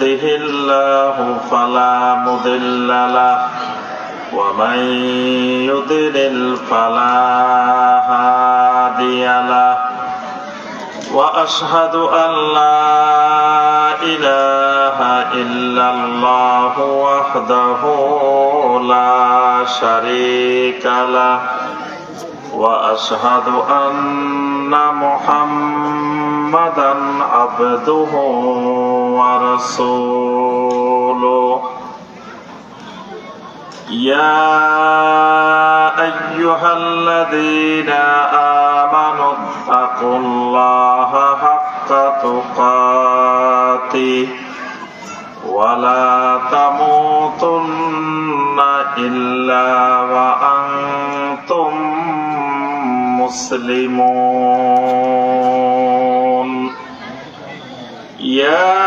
يهده الله فلا مضل له ومن يضلل فلا هادي له وأشهد أن لا إله إلا الله وحده لا شريك له وأشهد أن محمدا عبده ورسوله يا أيها الذين آمنوا اتقوا الله حق تقاته ولا تموتن إلا وأنتم مسلمون يا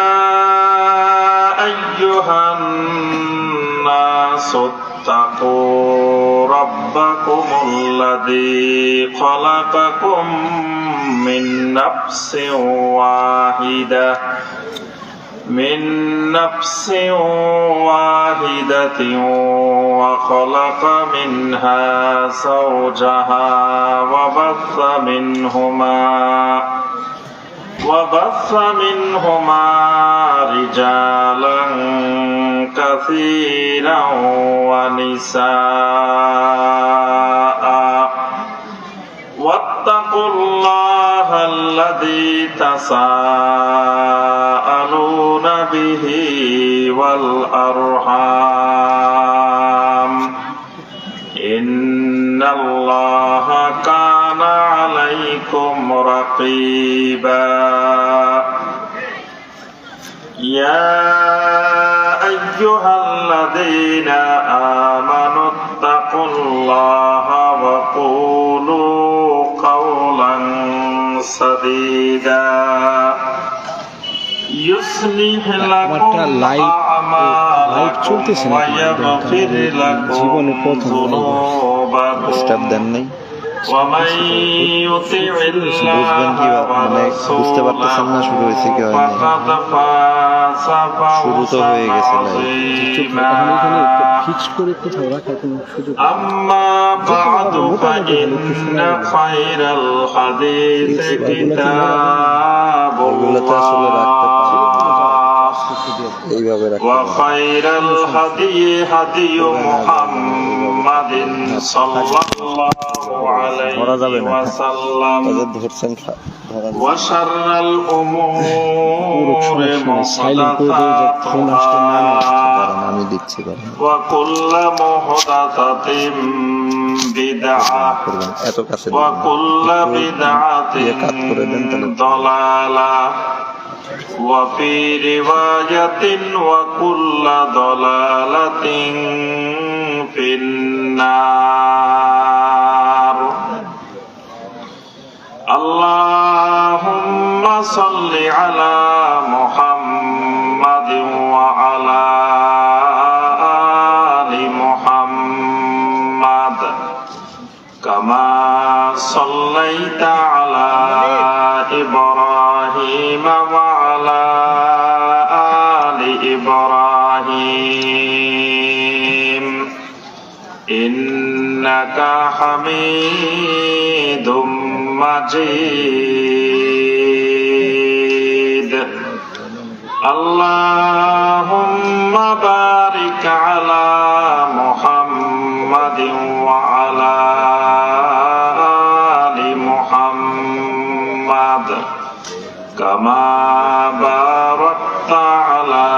أيها الناس اتقوا ربكم الذي خلقكم من نفس واحدة وخلق منها زوجها وبث منهما رجالا كثيرا ونساء واتقوا الله الذي تساءلون به والأرحام إن الله كان عليكم رقيبا يا أيها الذين آمنوا اتقوا الله وقولوا قولا سديدا يصلح لكم أعمالكم ويغفر لكم ذنوبكم ومن يطع الله ورسوله فقد فاز فوزا عظيما أما بعد فإن خير الحديث كتاب الله وخير الهدي هدي محمد صلى الله عليه وسلم وشر الأمور محدثاتها وكل محدثة بدعة وكل بدعة ضلالة وفي رواية وكل ضلالة في النار اللهم صل على محمد وعلى آل محمد كما صليت على إبراهيم وعلى آل إبراهيم إنك حميد مجيد اللهم بارك على محمد وعلى آل محمد كما باركت على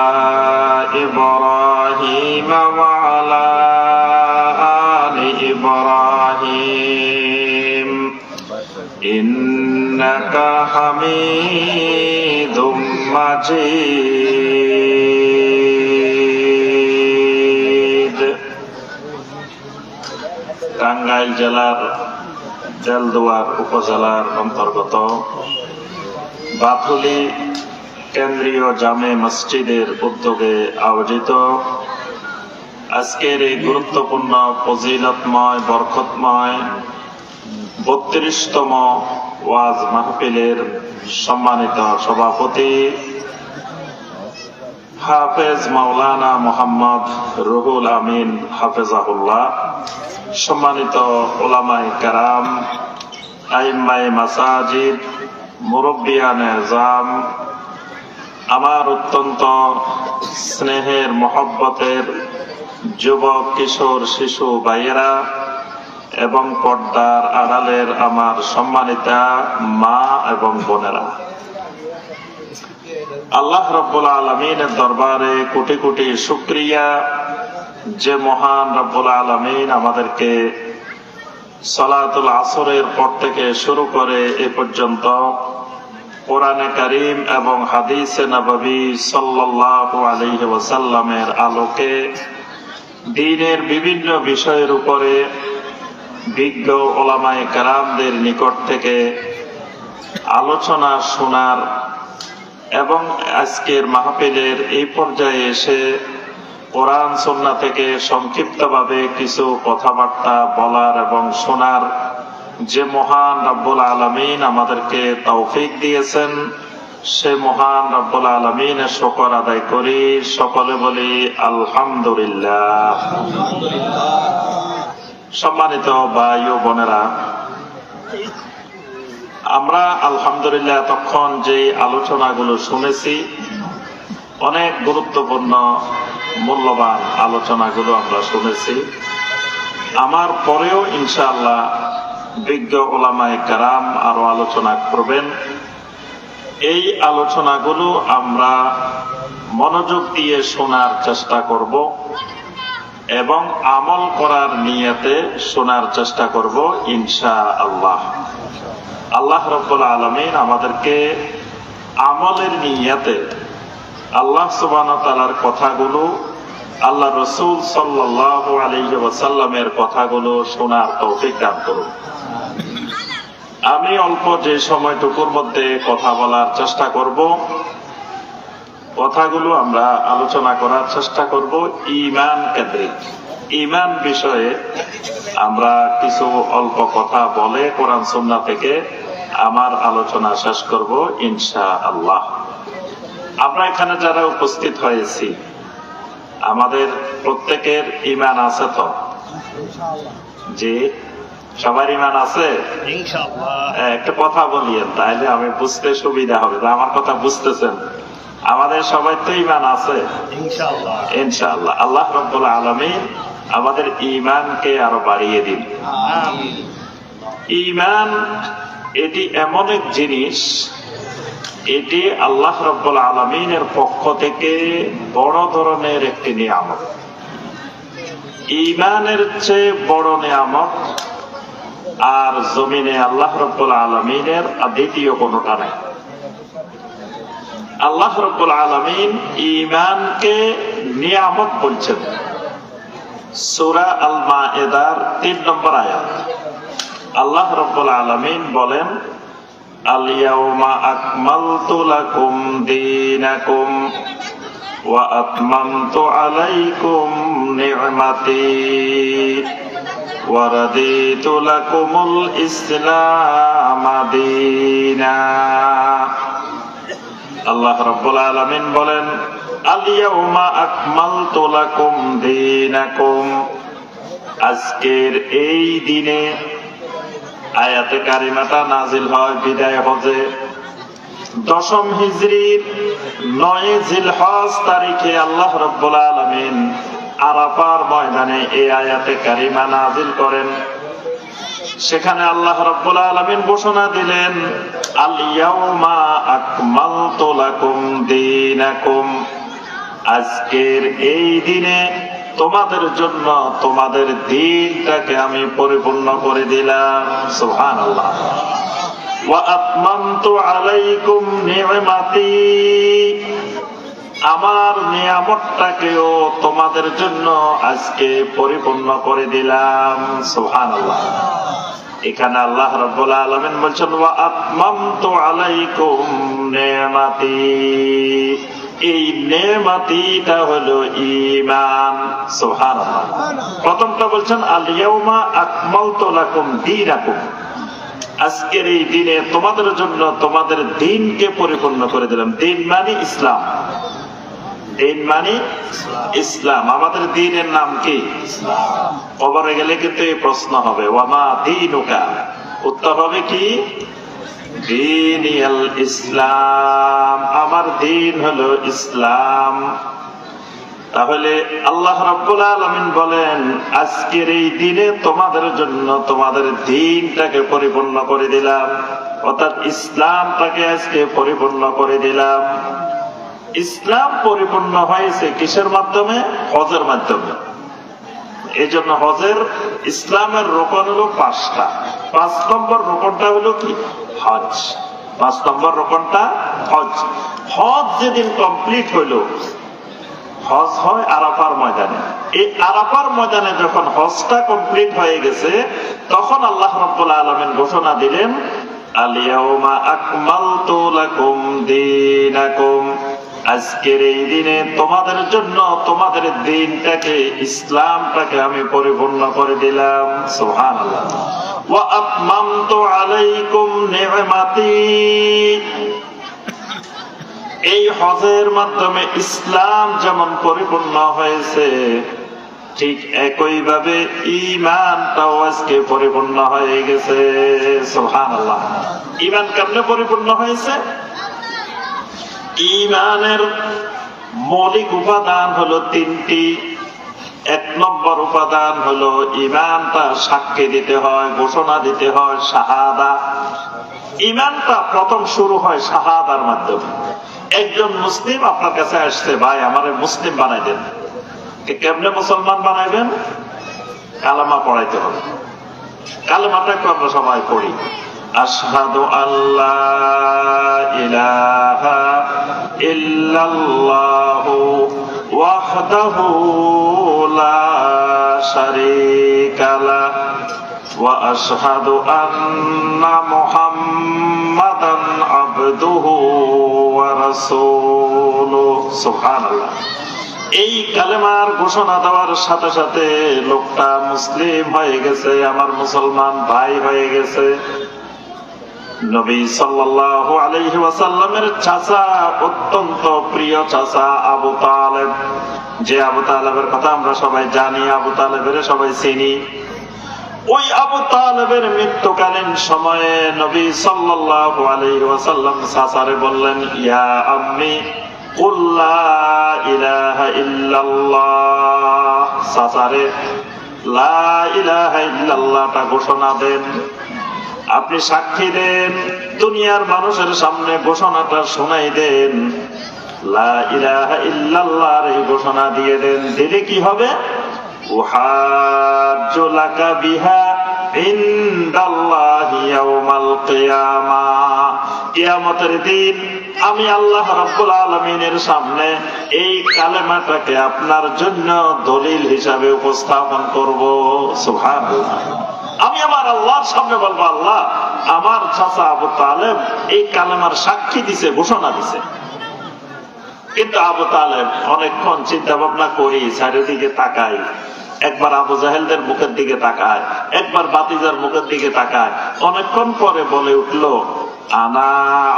إبراهيم وعلى آل إبراهيم إنك حميد مجيد টাঙ্গাইল জেলার দেলদুয়ার উপজেলার অন্তর্গত বাথুলি কেন্দ্রীয় জামে মসজিদের উদ্যোগে আয়োজিত আজকের এই গুরুত্বপূর্ণ ফজিলতময় বরকতময় 32তম ওয়াজ মাহফিলের সম্মানিত সভাপতি হাফেজ মাওলানা মোহাম্মদ রুহুল আমিন হাফেজাহুল্লাহ, সম্মানিত উলামায়ে কেরাম, আইম্মায়ে মাসাজিদ, মুরব্বিয়ানে এজাম, আমার অত্যন্ত স্নেহের মহব্বতের যুবক কিশোর শিশু ভাইয়েরা এবং পর্দার আড়ালের আমার সম্মানিতা মা এবং বোনেরা, আল্লাহ রাব্বুল আলামিনের দরবারে কোটি কোটি শুকরিয়া যে মহান রাব্বুল আলামিন আমাদেরকে সালাতুল আসরের পর থেকে শুরু করে এ পর্যন্ত কোরআনে কারীম এবং হাদিসে নববী সাল্লাল্লাহু আলাইহি ওয়াসাল্লামের আলোকে দ্বীনের বিভিন্ন বিষয়ের উপরে বিজ্ঞ উলামায়ে কেরামদের নিকট থেকে আলোচনা শোনার এবং আজকের মাহফিলের এই পর্যায়ে এসে কোরআন সুন্নাহ থেকে সংক্ষিপ্তভাবে কিছু কথাবার্তা বলার এবং শোনার যে মহান রব্বুল আলামিন আমাদেরকে তৌফিক দিয়েছেন, সে মহান রব্বুল আলামিনের শুকর আদায় করি। সকলে বলি আলহামদুলিল্লাহ। সম্মানিত ভাই ও বোনেরা, আমরা আলহামদুলিল্লাহ এতক্ষণ যে আলোচনাগুলো শুনেছি, অনেক গুরুত্বপূর্ণ মূল্যবান আলোচনাগুলো আমরা শুনেছি। আমার পরেও ইনশাআল্লাহ বিজ্ঞ উলামায়ে কেরাম আরো আলোচনা করবেন। এই আলোচনাগুলো আমরা মনোযোগ দিয়ে শোনার চেষ্টা করব এবং আমল করার নিয়তে শোনার চেষ্টা করব ইনশাআল্লাহ। আল্লাহ রাব্বুল আলামিন আমাদেরকে আমলের নিয়তে আল্লাহ সুবহানাহু ওয়া তাআলার কথাগুলো, আল্লাহ রাসূল সাল্লাল্লাহু আলাইহি ওয়াসাল্লামের কথাগুলো শোনার তৌফিক দান করুন। আমি অল্প যে সময়টুকুর মধ্যে কথা বলার চেষ্টা করব, কথাগুলো আমরা আলোচনা করার চেষ্টা করব ঈমান কেন্দ্রিক। ঈমান বিষয়ে আমরা কিছু অল্প কথা বলে কোরআন সুন্নাহ থেকে আমার আলোচনা শেষ করব ইনশাআল্লাহ। আমরা এখানে যারা উপস্থিত হয়েছি, আমাদের প্রত্যেকের ঈমান আছে তো? জি, সবার ঈমান আছে? একটা কথা বলিয়েন, তাইলে আমি বুঝতে সুবিধা হবে। আমার কথা বুঝতেছেন? আমাদের সবাই তো ঈমান আছে ইনশাআল্লাহ। আল্লাহ রাব্বুল আলামিন আমাদের ঈমানকে আরো বাড়িয়ে দিন। ঈমান এটি এমন এক জিনিস, এটি আল্লাহ রাব্বুল আলামিনের পক্ষ থেকে বড় ধরনের একটি নিয়ামত। ঈমানের চেয়ে বড় নিয়ামত আর জমিনে আল্লাহ রাব্বুল আলামিনের দ্বিতীয় কোনটা নাই। আল্লাহ রাব্বুল আলামিন ঈমানকে নিয়ামত বলছেন সূরা আল মায়েদার ৩ নম্বর আয়াত। আল্লাহ রাব্বুল আলামিন বলেন, আল ইয়াউমা আকমালতু লাকুম দীনাকুম ওয়া আতমামতু আলাইকুম নি'মাতি ওয়া রাদিতু লাকুমুল ইসলাম দীনা। আল্লাহ রাব্বুল আলামিন বলেন, আল ইয়াউমা আকমালতু লাকুম দীনাকুম, আজকের এই দিনে। আয়াতে কারিমাটা নাজিল হয় বিদায় হজে 10ম হিজরির 9 জিলহজ তারিখে আল্লাহ রাব্বুল আলামিন আরাফার ময়দানে এই আয়াতে কারিমা নাজিল করেন। সেখানে আল্লাহ রাব্বুল আলামিন ঘোষণা দিলেন, আল ইয়াউমা আকমালতু লাকুম দীনাকুম, আজকের এই দিনে তোমাদের জন্য তোমাদের দ্বীনটাকে আমি পরিপূর্ণ করে দিলাম। সুবহানাল্লাহ। ওয়া আতমামতু আলাইকুম নি'মাতি, আমার নিয়ামতটাকেও তোমাদের জন্য আজকে পরিপূর্ণ করে দিলাম। সুবহানাল্লাহ। এখানে আল্লাহ রাব্বুল আলামিন বলছেন, ওয়া আতমামতু আলাইকুম নি'মাতি, এই নেমাতিটা হলো ঈমান। সুবহানাল্লাহ। প্রথমটা বলছেন, আল ইয়াউমা আকমালতু লাকুম দীনাকুম, আজকের এই দিনে তোমাদের জন্য তোমাদের দ্বীনকে পরিপূর্ণ করে দিলাম। দ্বীন মানে ইসলাম। দিন মানে ইসলাম। আমাদের দিনের নাম কি? কবরে গেলে কিন্তু এই প্রশ্ন হবে, ওয়ামা দীনুকা, উত্তর হবে কি? দীনিয়াল ইসলাম, আমার দিন হলো ইসলাম। তাহলে আল্লাহ রাব্বুল আলামিন বলেন, আজকের এই দিনে তোমাদের জন্য তোমাদের দিনটাকে পরিপূর্ণ করে দিলাম, অর্থাৎ ইসলামটাকে আজকে পরিপূর্ণ করে দিলাম। ইসলাম পরিপূর্ণ হয়েছে কিসের মাধ্যমে? হজের মাধ্যমে। এই জন্য হজের ইসলামের রোকন হলো 5টা। 5 নম্বর রোকনটা হলো কি? হজ। 5 নম্বর রোকনটা হজ। হজ যেদিন কমপ্লিট হইল, হজ হয় আরাফার ময়দানে। এই আরাফার ময়দানে যখন হজটা কমপ্লিট হয়ে গেছে, তখন আল্লাহ রাব্বুল আলামিন ঘোষণা দিলেন, আল-ইয়াউমা আকমালতু লাকুম দীনাকুম, আজকের এই দিনে তোমাদের জন্য তোমাদের দিনটাকে, ইসলামটাকে আমি পরিপূর্ণ করে দিলাম। সুবহানাল্লাহ। ওয়া আতমামতু আলাইকুম নি'মাতি, এই হজের মাধ্যমে ইসলাম যেমন পরিপূর্ণ হয়েছে, ঠিক একইভাবে ঈমানটাও আজকে পরিপূর্ণ হয়ে গেছে। সুবহানাল্লাহ। ঈমান কেমনে পরিপূর্ণ হয়েছে? ঈমানের মৌলিক উপাদান হলো 3টি। 1 নম্বর উপাদান হলো ঈমানটা সাক্ষী দিতে হয়, ঘোষণা দিতে হয়, শাহাদা। ঈমানটা প্রথম শুরু হয় শাহাদার মাধ্যমে। একজন মুসলিম আপনার কাছে আসছে, ভাই আমারে মুসলিম বানাই দেন। কেমনে মুসলমান বানাইবেন? কালেমা পড়াইতে হবে। কালেমাটা একটু আমরা সবাই পড়ি, আশহাদু আল্লা ইলাহা ইল্লাল্লাহু ওয়াহদাহু লা শারীকা লাহু ওয়া আশহাদু আন্না মুহাম্মাদান আবদুহু ওয়া রাসূলুহু। সুবহানাল্লাহ। এই কালেমার ঘোষণা দেওয়ার সাথে সাথে লোকটা মুসলিম হয়ে গেছে, আমার মুসলমান ভাই হয়ে গেছে। নবী সাল্লাল্লাহু আলাইহি ওয়াসাল্লামের চাচা, অত্যন্ত প্রিয় চাচা আবু তালেব, যে আবু তালেবের কথা আমরা সবাই জানি, আবু তালেবের সবাই চিনি। ওই আবু তালেবের মৃত্যুকালীন সময়ে নবী সাল্লাল্লাহু আলাইহি ওয়াসাল্লাম চাচারে বললেন, ইয়া আম্মি কুল লা ইলাহা ইল্লাল্লাহ, চাচারে লা ইলাহা ইল্লাল্লাহটা ঘোষণা দেন, আপনি সাক্ষী দেন, দুনিয়ার মানুষের সামনে ঘোষণাটা শোনাই দেন, লা ইলাহা ইল্লাল্লাহর এই ঘোষণা দিয়ে দেন। দিলে কি হবে? উহাজ্জু লাকা বিহা ইনদাল্লাহি ইয়াউমাল কিয়ামাহ, কিয়ামতের দিন আমি আল্লাহ রাব্বুল আলামিনের সামনে এই কালেমাটাকে আপনার জন্য দলিল হিসাবে উপস্থাপন করব। সুবহানাল্লাহ। আমি আমার আল্লাহর সামনে বলবো, আল্লাহ আমার চাচা আবু তালেব এই কালেমার সাক্ষী দিছে, ঘোষণা দিছে। কিন্তু আবু তালেব অনেকক্ষণ চিন্তা ভাবনা করি, চারিদিকে তাকাই, একবার আবু জাহেলদের মুখের দিকে তাকায়, একবার বাতিজার মুখের দিকে তাকায়, অনেকক্ষণ পরে বলে উঠলো, আনা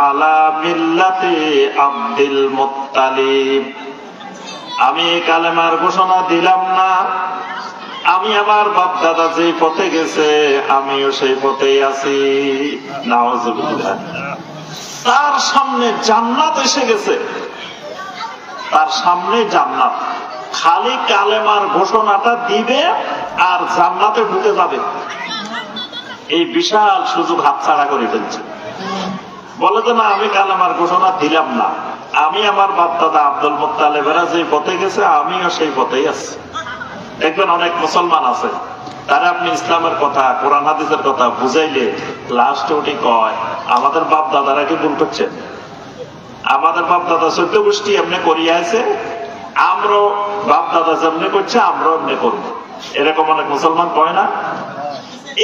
আলা মিল্লাতি আব্দুল মুত্তালিব, আমি এই কালেমার ঘোষণা দিলাম না, আমি আমার বাপ দাদা যে পথে গেছে আমিও সেই পথেই আছি। নাউজুবিল্লাহ। তার সামনে জান্নাত এসে গেছে, তার সামনে জান্নাত, খালি কালেমার ঘোষণাটা দিবে আর জান্নাতে ঢুকে যাবে। এই বিশাল সুযোগ হাতছাড়া করে ফেলছে। বলে যে না, আমি কালেমার ঘোষণা দিলাম না, আমি আমার বাপ দাদা আব্দুল মুত্তালিবেরা যে পথে গেছে আমিও সেই পথেই আছি। দেখবেন অনেক মুসলমান আছে, তারা আপনি ইসলামের কথা, কোরআন হাদিসের কথা বুঝাইলে লাস্টে ওটি কয়, আমাদের বাপ দাদারা কি ভুল করছেন? আমাদের বাপ দাদা 14 গোষ্ঠী এমনি করিয়া আছে, আমরাও বাপ দাদা যেমনি করছে আমরাও এমনি করবো, এরকম অনেক মুসলমান কয় না?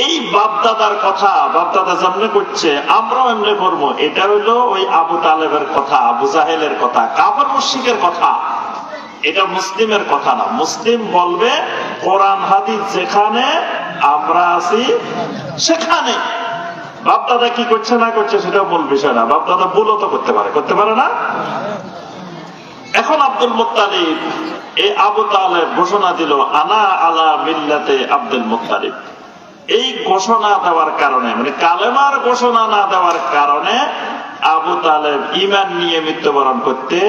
এই বাপ দাদার কথা, বাপ দাদা যেমনি করছে আমরাও এমনি করবো, এটা হইলো ওই আবু তালেবের কথা, আবু জাহেলের কথা, কাফের মুশরিকের কথা। এটা মুসলিমের কথা না। মুসলিম বলবে কোরআন হাদিস যেখানে আমরা আছি সেখানে। বাপদাদা কি করছে না করছে সেটা মূল বিষয় না, বাপদাদা ভুলও তো করতে পারে, করতে পারে না? এখন আব্দুল মুত্তালিব, এই আবু তালেব ঘোষণা দিল আনা আলা মিল্লাতে আব্দুল মুত্তালিব। এই ঘোষণা দেওয়ার কারণে, মানে কালেমার ঘোষণা না দেওয়ার কারণে আবু তালেব ঈমান নিয়ে মৃত্যুবরণ করতে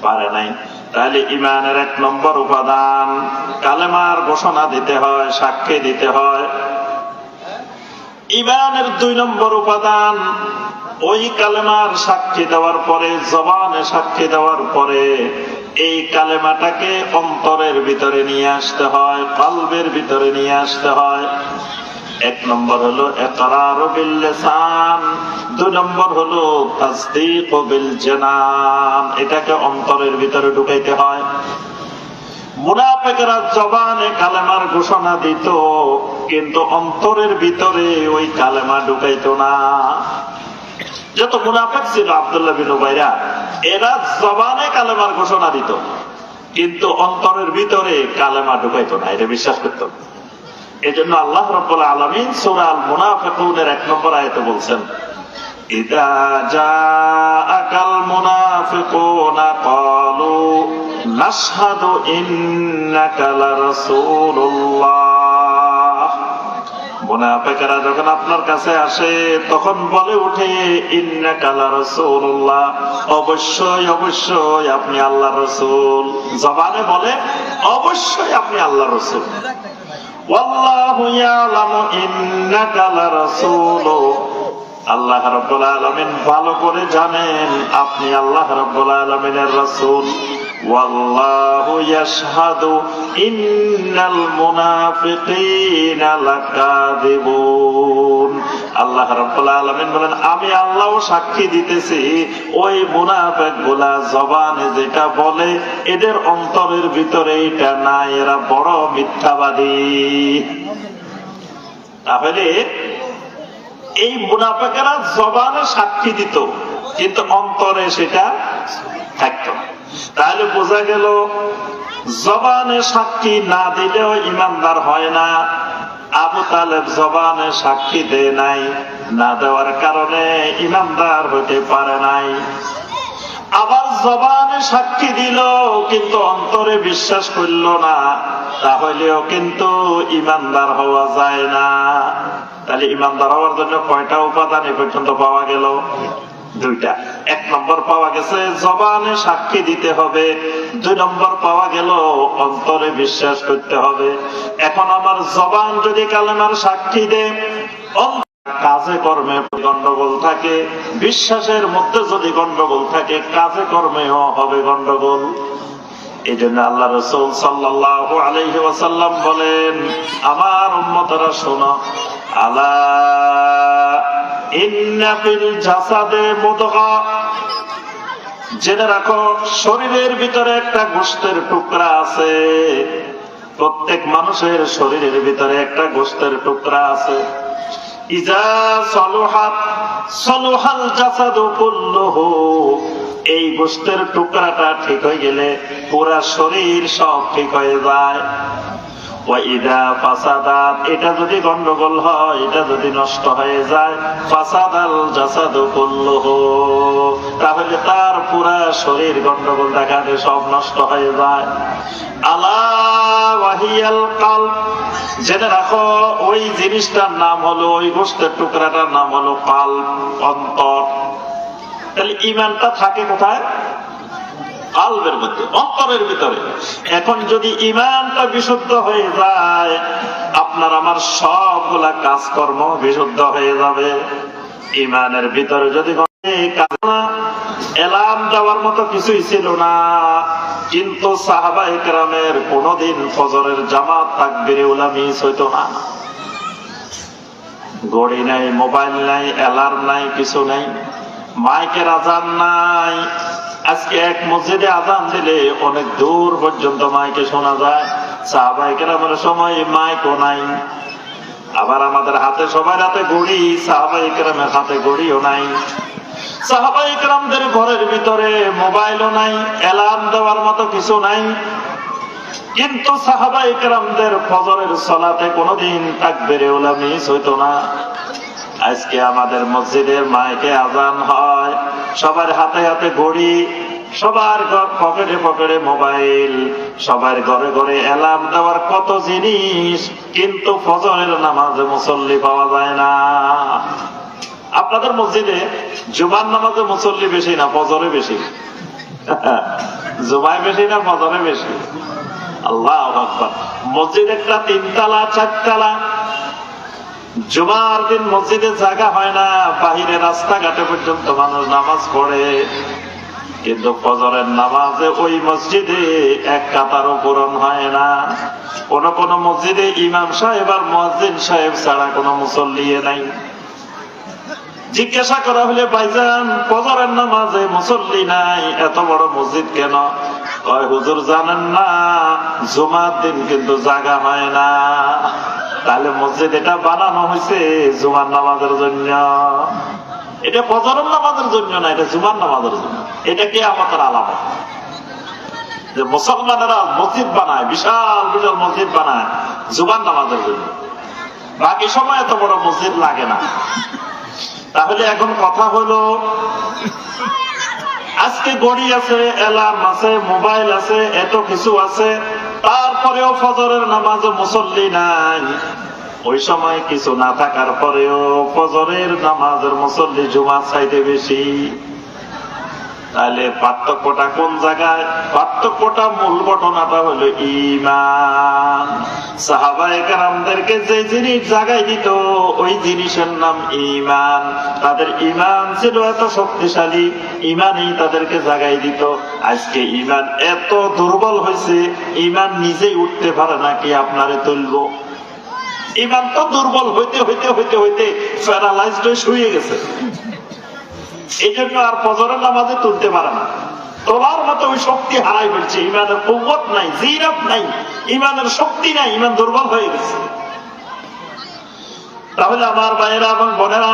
পারে নাই। তাহলে ঈমানের 1 নম্বর উপাদান কালেমার ঘোষণা দিতে হয়, সাক্ষী দিতে হয়। ঈমানের 2 নম্বর উপাদান ওই কালেমার সাক্ষী দেওয়ার পরে, জবানে সাক্ষী দেওয়ার পরে এই কালেমাটাকে অন্তরের ভিতরে নিয়ে আসতে হয়, কলবের ভিতরে নিয়ে আসতে হয়। 1 নম্বর হলো ইকরার বিল লিসান, 2 নম্বর হলো তাসদীক বিল জানান, এটাকে অন্তরের ভিতরে ঢুকাইতে হয়। মুনাফিকরা জবানে কালেমার ঘোষণা দিত, কিন্তু অন্তরের ভিতরে ওই কালেমা ঢুকাইতো না। যত মুনাফিক ছিল আব্দুল্লাহ বিন উবাইরা, এরা জবানে কালেমার ঘোষণা দিত, কিন্তু অন্তরের ভিতরে কালেমা ঢুকাইতো না, এটা বিশ্বাস করত। এজন্য আল্লাহ রাব্বুল আলামিন সূরা আল মুনাফিকুনের 1 নম্বর আয়াতে বলছেন, ইযা জাআকাল মুনাফিকুনা ক্বালু নাশহাদু ইন্নাকা লারাসূলুল্লাহ। মুনাফিকরা যখন আপনার কাছে আসে তখন বলে ওঠে ইন্নাকা লারাসূলুল্লাহ, অবশ্যই অবশ্যই আপনি আল্লাহর রাসূল। জবানে বলে অবশ্যই আপনি আল্লাহর রাসূল। ওয়াল্লাহু ইয়ালামু ইন্নাকা লারাসূলু, আল্লাহ রাব্বুল আলামিন ভালো করে জানেন আপনি আল্লাহ রাব্বুল আলামিনের রাসূল। ওয়াল্লাহু ইয়াশহাদু ইন্নাল মুনাফিকিনা লাকাযিবুন, আল্লাহ রাব্বুল আলামিন বলেন আমি আল্লাহও সাক্ষী দিতেছি ওই মুনাফিকগুলা জবানে যেটা বলে এদের অন্তরের ভিতরে এটা নাই, এরা বড় মিথ্যাবাদী। তাহলে এই মুনাফিকরা জবানে সাক্ষী দিত, কিন্তু অন্তরে সেটা থাকতো না। তাহলে বোঝা গেল জবানে সাক্ষী না দিলেও ইমানদার হয় না। আবু তালেব জবানে সাক্ষী দেয় নাই, না দেওয়ার কারণে ইমানদার হতে পারে নাই। আবার জবানে সাক্ষী দিল কিন্তু অন্তরে বিশ্বাস করল না, তাহলেও কিন্তু ইমানদার হওয়া যায় না। তাহলে ইমানদার হওয়ার জন্য কয়টা উপাদান এ পর্যন্ত পাওয়া গেল? 2টা। 1 নম্বর পাওয়া গেছে জবানে সাক্ষী দিতে হবে, 2 নম্বর পাওয়া গেল অন্তরে বিশ্বাস করতে হবে। এখন আমার জবান যদি কালেমার সাক্ষী দেয়, কাজে কর্মে গন্ডগোল থাকে, বিশ্বাসের মধ্যে যদি গন্ডগোল থাকে, কাজে কর্মেও হবে গন্ডগোল। এই জন্য আল্লাহ রাসূল সাল্লাল্লাহু আলাইহি ওয়াসাল্লাম বলেন, আমার উম্মতরা শোনো, আলা ইন্না ফিল জাসাদে মুদগা, জেনে রাখো শরীরের ভিতরে একটা গোশতের টুকরা আছে। প্রত্যেক মানুষের শরীরের ভিতরে একটা গোশতের টুকরা আছে। ইজা সলুহাত সলুহাল জাসাদু কুল্লুহু, এই গোশতের টুকরাটা ঠিক হয়ে গেলে পুরা শরীর সব ঠিক হয়ে যায়। ওয়াইদা ফাসাদাত, এটা যদি গন্ডগোল হয়, এটা যদি নষ্ট হয়ে যায়, ফাসাদাল জাসাদু কুল্লুহু, তাহলে তার পুরা শরীর গন্ডগোল দেখাতে সব নষ্ট হয়ে যায়। আলা ওয়াহিয়াল কলব, জেনে রাখো ওই জিনিসটার নাম হলো, ওই গোশতের টুকরাটার নাম হলো কলব, অন্তর। তাহলে ঈমানটা থাকে কোথায়? কলবের মধ্যে, অন্তরের ভিতরে। এখন যদি ঈমানটা বিশুদ্ধ হয়ে যায়, আপনার আমার সবগুলা কাজকর্ম বিশুদ্ধ হয়ে যাবে। ঈমানের ভিতরে যদি এলাম দেওয়ার মতো কিছুই ছিল না, কিন্তু সাহাবায়ে কেরামের কোনদিন ফজরের জামাত তাকবীরে উলা মিস হইতো না। ঘড়ি নাই, মোবাইল নাই, অ্যালার্ম নাই, কিছু নাই, মাইকের আজান নাই। আজকে এক মসজিদে আজান দিলে অনেক দূর পর্যন্ত মাইকে শোনা যায়। সাহাবায়ে কেরামের সময় মাইকও নাই। আবার আমাদের হাতে, সবার হাতে ঘড়ি, সাহাবায়ে কেরামের হাতে ঘড়িও নাই। সাহাবায়ে কেরামদের ঘরের ভিতরে মোবাইলও নাই, অ্যালার্ম দেওয়ার মতো কিছু নাই। কিন্তু সাহাবায়ে কেরামদের ফজরের সালাতে কোনোদিন তাকবীরে উলা মিস হইতো না। আজকে আমাদের মসজিদের মাইকে আজান হয়, সবার হাতে হাতে ঘড়ি, সবার ঘর পকেটে পকেটে মোবাইল, সবার ঘরে ঘরে অ্যালার্ম দেওয়ার কত জিনিস, কিন্তু ফজরের নামাজে মুসল্লি পাওয়া যায় না। আপনাদের মসজিদে জুমার নামাজে মুসল্লি বেশি না ফজরে বেশি? জুমায় বেশি না ফজরে বেশি? আল্লাহু আকবার। মসজিদ একটা 3 তলা 4 তলা, জুমার দিন মসজিদে জায়গা হয় না, বাহিরে রাস্তাঘাটে পর্যন্ত মানুষ নামাজ পড়ে, কিন্তু ফজরের নামাজে ওই মসজিদে এক কাতারও পূরণ হয় না। কোন কোন মসজিদে ইমাম সাহেব আর মুয়াজ্জিন সাহেব ছাড়া কোনো মুসল্লি নাই। জিজ্ঞাসা করা হলে, ভাইজান ফজরের নামাজে মুসল্লি নাই, এত বড় মসজিদ কেন? হুজুর জানেন না, জুমার দিন কিন্তু জায়গা হয় না। তাহলে মসজিদ এটা বানানো হয়েছে জুমার নামাজের জন্য, এটা ফজরের নামাজের জন্য না, এটা জুমার নামাজের জন্য। এটা কি আমাদের আলামত যে মুসলমানেরা মসজিদ বানায়, বিশাল বিশাল মসজিদ বানায় জুমার নামাজের জন্য, বাকি সময় এত বড় মসজিদ লাগে না। তাহলে এখন কথা হলো, আজকে ঘড়ি আছে, অ্যালার্ম আছে, মোবাইল আছে, এত কিছু আছে, তারপরেও ফজরের নামাজে মুসল্লি নাই। ওই সময় কিছু না থাকার পরেও ফজরের নামাজের মুসল্লি জুমার চাইতে বেশি। তাহলে পার্থক্যটা কোন জায়গায়? পার্থক্যটা মূল ঘটনাটা হলো ঈমান। সাহাবায়ে কেরামদেরকে যে জিনিস জাগাই দিত ওই জিনিসের নাম ঈমান। তাদের ঈমান ছিল এত শক্তিশালী, ঈমানই তাদেরকে জাগাই দিত। আজকে ঈমান এত দুর্বল হয়েছে, ঈমান নিজেই উঠতে পারে না, কি আপনারে তুলবো? ঈমান তো দুর্বল হইতে হইতে হইতে হইতে প্যারালাইজড হয়ে শুয়ে গেছে, এই জন্য আর ফজরের নামাজে তুলতে পারে না। তোলার মতো ওই শক্তি হারাই ফেলছে, ইমানের কুওয়াত নাই, জিরাত নাই, ইমানের শক্তি নাই, ইমান দুর্বল হয়ে গেছে। তাহলে আমার ভাইয়েরা এবং বোনেরা,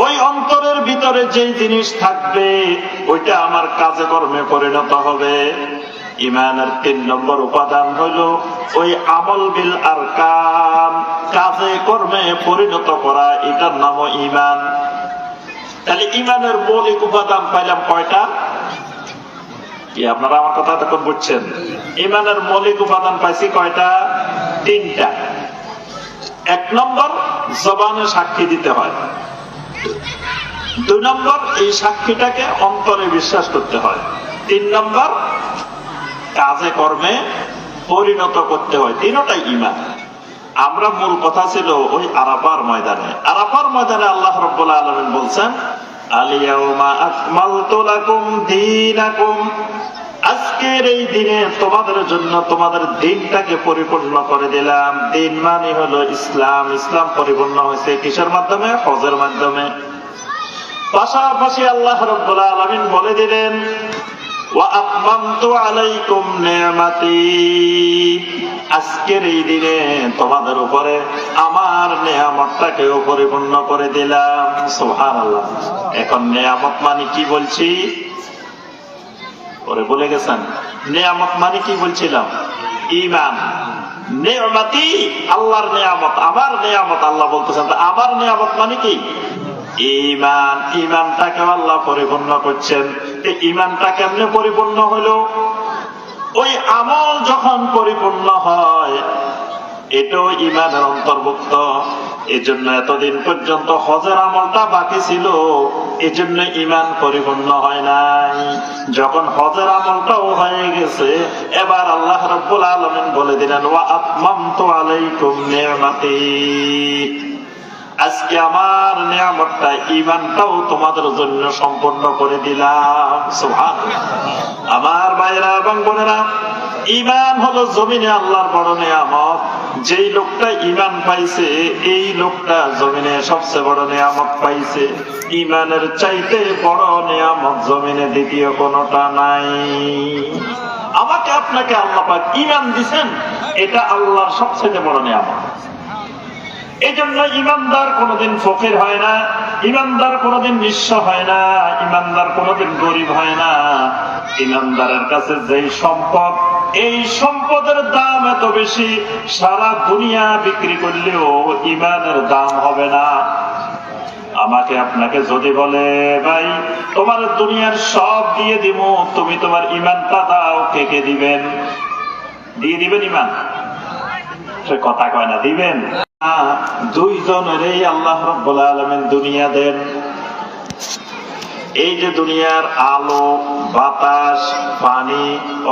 ওই অন্তরের ভিতরে যেই জিনিস থাকবে ওইটা আমার কাজে কর্মে পরিণত হবে। ইমানের 3 নম্বর উপাদান হলো ওই আমল বিল আরকান, কাজে কর্মে পরিণত করা, এটার নামও ঈমান। তাহলে ঈমানের মৌলিক উপাদান পাইলাম কয়টা? কি আপনারা আমার কথা তখন বুঝছেন? ঈমানের মৌলিক উপাদান পাইছি কয়টা? 3টা। 1 নম্বর, জবানে সাক্ষী দিতে হয়। 2 নম্বর, এই সাক্ষীটাকে অন্তরে বিশ্বাস করতে হয়। 3 নম্বর, কাজে কর্মে পরিণত করতে হয়। 3টাই ঈমান। আমরা মূল কথা ছিল ওই আরাফার ময়দানে। আরাফার ময়দানে আল্লাহ রাব্বুল আলামিন বলছেন, আল-ইয়াউমা আকমালতু লাকুম দীনাকুম, আজকের এই দিনে তোমাদের জন্য তোমাদের দিনটাকে পরিপূর্ণ করে দিলাম। দিন মানে হলো ইসলাম। ইসলাম পরিপূর্ণ হয়েছে কিসের মাধ্যমে? হজের মাধ্যমে। পাশাপাশি আল্লাহ রাব্বুল আলামিন বলে দিলেন, ওয়া আতমামতু আলাইকুম নি'মাতি, আজকের এই দিনে তোমাদের উপরে আমার নিয়ামতটাকেও পরিপূর্ণ করে দিলাম। সুবহানাল্লাহ। এখন নিয়ামত মানে কি বলছি? পরে বলে গেছেন। নিয়ামত মানে কি বলছিলাম? ঈমান। নি'মাতি, আল্লাহর নিয়ামত, আমার নিয়ামত। আল্লাহ বলতেছেন আমার নিয়ামত মানে কি? ঈমান। ঈমানটাকে আল্লাহ পরিপূর্ণ করছেন। এই ঈমানটা কেমনে পরিপূর্ণ হলো? ওই আমল যখন পরিপূর্ণ হয়, এটাও ঈমানের অন্তর্ভুক্ত। এজন্য এতদিন পর্যন্ত হজের আমলটা বাকি ছিল, এজন্য ঈমান পরিপূর্ণ হয় নাই। যখন হজের আমলটাও হয়ে গেছে, এবার আল্লাহ রাব্বুল আলামিন বলে দিলেন, ওয়া আতমামতু আলাইকুম নি'মাতি, আজকে আমার নিয়ামতটা, ঈমানটাও তোমাদের জন্য সম্পূর্ণ করে দিলাম। সুবহানাল্লাহ। আমার ভাইরা এবং বোনেরা, ঈমান হলো জমিনে আল্লাহর বড় নিয়ামত। যেই লোকটা ঈমান পাইছে, এই লোকটা জমিনে সবচেয়ে বড় নিয়ামত পাইছে। ঈমানের চাইতে বড় নিয়ামত জমিনে দ্বিতীয় কোনটা নাই। আমাকে আপনাকে আল্লাহ পাক ঈমান দিবেন, এটা আল্লাহর সবচেয়ে বড় নিয়ামত। এই জন্য ইমানদার কোনোদিন ফকির হয় না, ইমানদার কোনোদিন নিঃস্ব হয় না, ইমানদার কোনোদিন গরিব হয় না। ইমানদারের কাছে যেই সম্পদ, এই সম্পদের দাম এত বেশি, সারা দুনিয়া বিক্রি করলেও ইমানের দাম হবে না। আমাকে আপনাকে যদি বলে ভাই তোমার দুনিয়ার সব দিয়ে দিব, তুমি তোমার ইমানটা দাও, কে কে দিবেন? দিয়ে দিবেন ইমান? সে কথা কয় না, দিবেন? দুইজনেরই আল্লাহ রাব্বুল আলামিন দুনিয়া দেন। এই যে দুনিয়ার আলো, বাতাস, পানি,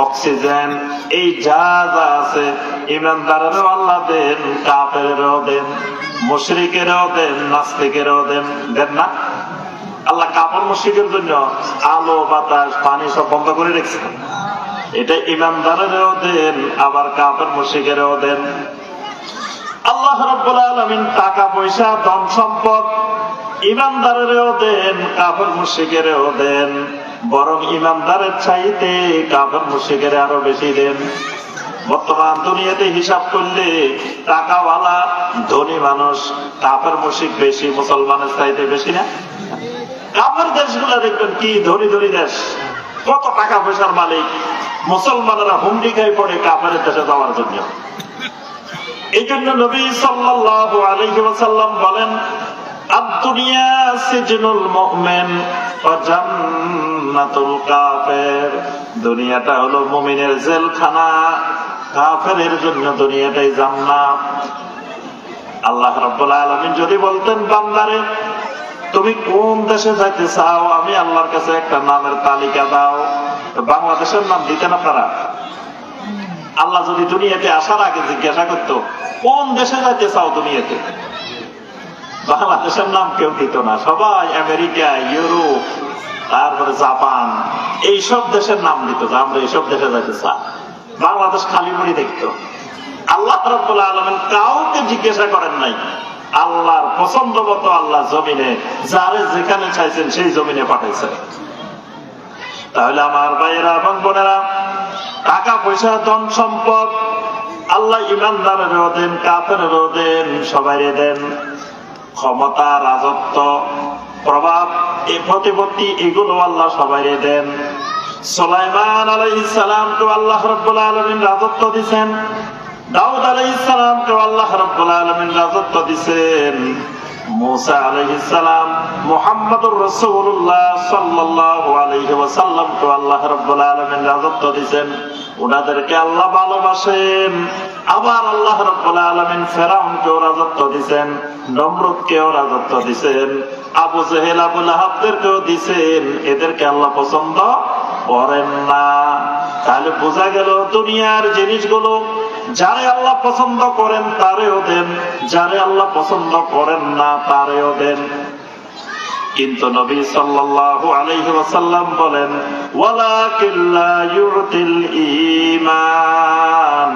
অক্সিজেন, এই যা যা আছে, ইমানদারেরও আল্লাহ দেন, কাফেরেরও দেন, মুশরিকেরও দেন, নাস্তিকেরও দেন। দেন না? আল্লাহ কাফের মুশরিকের জন্য আলো, বাতাস, পানি সব বন্ধ করে রেখেছে। এটা ইমানদারেরও দেন, আবার কাফের মুশরিকেরও দেন। আল্লাহ রাব্বুল আলামিন টাকা পয়সা, ধন সম্পদ ইমানদারেরও দেন, কাফের মুশরিকেরও দেন। বরং ইমানদারের চাইতে কাফের মুশরিকের আরো বেশি দেন। বর্তমান দুনিয়াতে হিসাব করলে টাকাওয়ালা ধনী মানুষ কাফের মুশরিক বেশি, মুসলমানের চাইতে বেশি না? কাফের দেশগুলো দেখবেন কি ধনী ধনী দেশ, কত টাকা পয়সার মালিক, মুসলমানেরা হুমকি খাই পড়ে কাফের দেশে যাওয়ার জন্য। এই জন্য নবী সাল্লাল্লাহু আলাইহি ওয়াসাল্লাম বলেন, আদ-দুনিয়া সিজনুল মুমিন ওয়া জান্নাতুল কাফির। দুনিয়াটা হলো মুমিনের জেলখানা, কাফেরের জন্য দুনিয়াটাই জান্নাত। আল্লাহ রাব্বুল আলামিন যদি বলতেন বান্দারে তুমি কোন দেশে যাইতে চাও, আমি আল্লাহর কাছে একটা নামের তালিকা দাও, বাংলাদেশের নাম দিতেন আপনারা? আল্লাহ যদি দুনিয়াতে আসার আগে জিজ্ঞাসা করতো কোন দেশে যাইতে চাও দুনিয়াতে, বাংলাদেশের নাম কেউ দিত না। সবাই আমেরিকা, ইউরোপ, তারপরে জাপান, এইসব দেশের নাম দিত যে আমরা এইসব দেশে যাইতে চাই। বাংলাদেশ খালি মুড়ি দেখতো। আল্লাহ রাব্বুল আলামিন কাউকে জিজ্ঞাসা করেন নাই, আল্লাহর পছন্দ মতো আল্লাহ জমিনে যারে যেখানে চাইছেন সেই জমিনে পাঠাইছেন। তাহলে আমার ভাইয়েরা এবং বোনেরা, টাকা পয়সা, ধন সম্পদ আল্লাহ ইমানদারেরও দেন, কাফেরেরও দেন, সবাই দেন। ক্ষমতা, রাজত্ব, প্রভাব, এই প্রতিপত্তি, এগুলো আল্লাহ সবাই দেন। সুলাইমান আলাইহিস সালামকে আল্লাহ রাব্বুল আলামিন রাজত্ব দিবেন, দাউদ আলাইহিস সালামকে আল্লাহ রাব্বুল আলামিন রাজত্ব দিবেন, মুসা আলাইহিস সালাম, মুহাম্মদুর রাসূলুল্লাহ সাল্লাল্লাহু আলাইহি ওয়াসাল্লামকে আল্লাহ রাব্বুল আলামিন রাজত্ব দিবেন। ওনাদেরকে আল্লাহ ভালোবাসেন। আবার আল্লাহ রাব্বুল আলামিন ফেরাউনকেও রাজত্ব দিবেন, নমরুদকেও রাজত্ব দিবেন, আবু জেহেল, আবু লাহাবদেরকেও দিবেন। এদেরকে আল্লাহ পছন্দ করেন না। তাহলে বোঝা গেল দুনিয়ার জিনিসগুলো যারে আল্লাহ পছন্দ করেন তারেও দেন, যারে আল্লাহ পছন্দ করেন না তারেও দেন। কিন্তু নবী সাল্লাল্লাহু আলাইহি ওয়াসাল্লাম বলেন, ওয়ালাকিন লা ইউতিল ঈমান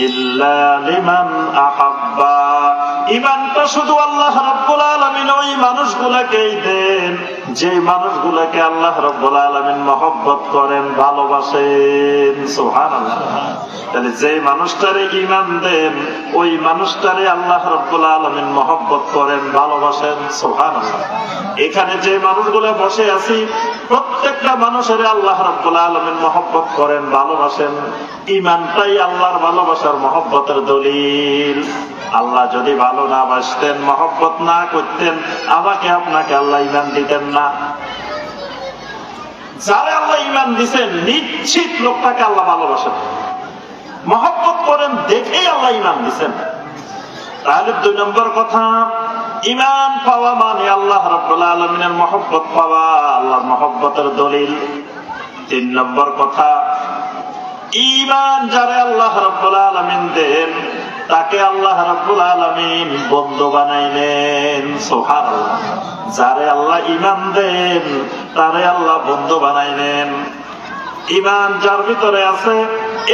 ইল্লা লিমান আহাব্বা। ঈমানটা শুধু আল্লাহ রাব্বুল আলামিন ওই মানুষগুলোকেই দেন যে মানুষগুলোকে আল্লাহ রাব্বুল আলামিন মহব্বত করেন, ভালোবাসেন। সুবহানাল্লাহ। তাহলে যে মানুষটারে ঈমান দেন ওই মানুষটারে আল্লাহ রাব্বুল আলামিন মহব্বত করেন, ভালোবাসেন। সুবহানাল্লাহ। এখানে যে মানুষগুলো বসে আছি প্রত্যেকটা মানুষের আল্লাহ রাব্বুল আলামিন মহব্বত করেন, ভালোবাসেন। ঈমানটাই আল্লাহর ভালোবাসার মহব্বতের দলিল। আল্লাহ যদি ভালো না বাসতেন, মহব্বত না করতেন, আমাকে আপনাকে আল্লাহ ঈমান দিতেন না। যারা আল্লাহ ঈমান দিবেন নিশ্চিত লোকটাকে আল্লাহ ভালোবাসেন, মহব্বত করেন, দেখেই আল্লাহ ঈমান দিবেন। তাহলে 2 নম্বর কথা, ঈমান পাওয়া মানে আল্লাহ রাব্বুল আলামিনের মহব্বত পাওয়া, আল্লাহর মহব্বতের দলিল। 3 নম্বর কথা, ঈমান যারে আল্লাহ রাব্বুল আলামিন দেন তাকে আল্লাহ রাব্বুল আলামিন বন্ধু বানাইলেন। সুবহানাল্লাহ। যারে আল্লাহ ঈমান দেন তারে আল্লাহ বন্ধু বানাইলেন। ঈমান যার ভিতরে আছে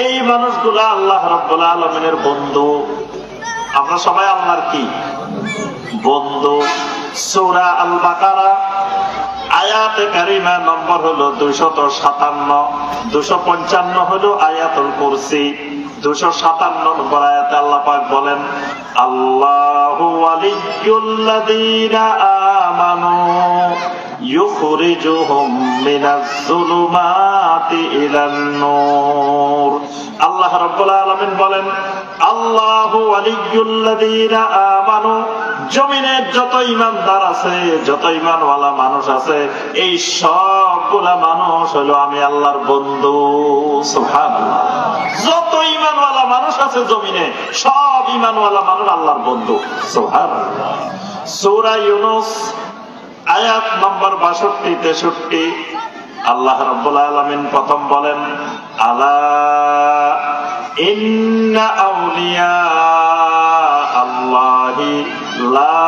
এই মানুষগুলা আল্লাহ রাব্বুল আলামিনের বন্ধু। আমরা সবাই আল্লাহর কি বন্ধু। সূরা আল বাকারা আয়াতে কারিমা নম্বর হলো 257, 255 হলো আয়াতুল কুরসি। 257 নম্বর আয়াতে আল্লাহ পাক বলেন, আল্লাহু ওয়ালিয়্যুল্লাযীনা আমানু ইউখরিজুহুম মিনাজ যুলুমাতি ইলান নূর। আল্লাহ রাব্বুল আলামিন বলেন, আল্লাহু ওয়ালিয়্যুল্লাযীনা আমানু, জমিনের যত ইমানদার আছে, যত ইমানওয়ালা মানুষ আছে, এই সবগুলা মানুষ হলো আমি আল্লাহর বন্ধু। সুবহানাল্লাহ। যত ইমানওয়ালা মানুষ আছে জমিনে, সব ইমানওয়ালা মানুষ আল্লাহর বন্ধু। সুবহানাল্লাহ। সূরা ইউনূস আয়াত নম্বর 62-63 আল্লাহ রাব্বুল আলামিন প্রথম বলেন, আলা ইন্না আউলিয়া আল্লাহি লা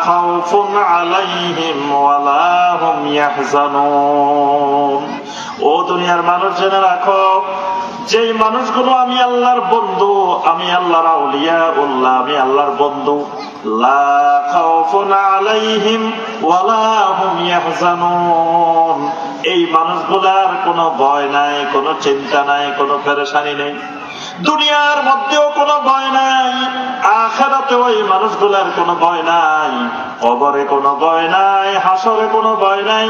খাউফুন আলাইহিম ওয়া লা হুম ইয়াহজানুন। ও দুনিয়ার মানুষ জেনে রাখো, যেই মানুষগুলো আমি আল্লাহর বন্ধু, আমি আল্লাহর আউলিয়া উল্লাহ, আমি আল্লাহর বন্ধু, লা খাউফুন আলাইহিম ওয়া লা হুম ইয়াহজানুন, এই মানুষগুলার কোনো ভয় নাই, কোনো চিন্তা নাই, কোনো পেরেশানি নেই। দুনিয়ার মধ্যেও কোনো ভয় নাই, আখিরাতেও এই মানুষগুলার কোনো ভয় নাই, কবরে কোনো ভয় নাই, হাসরে কোনো ভয় নাই,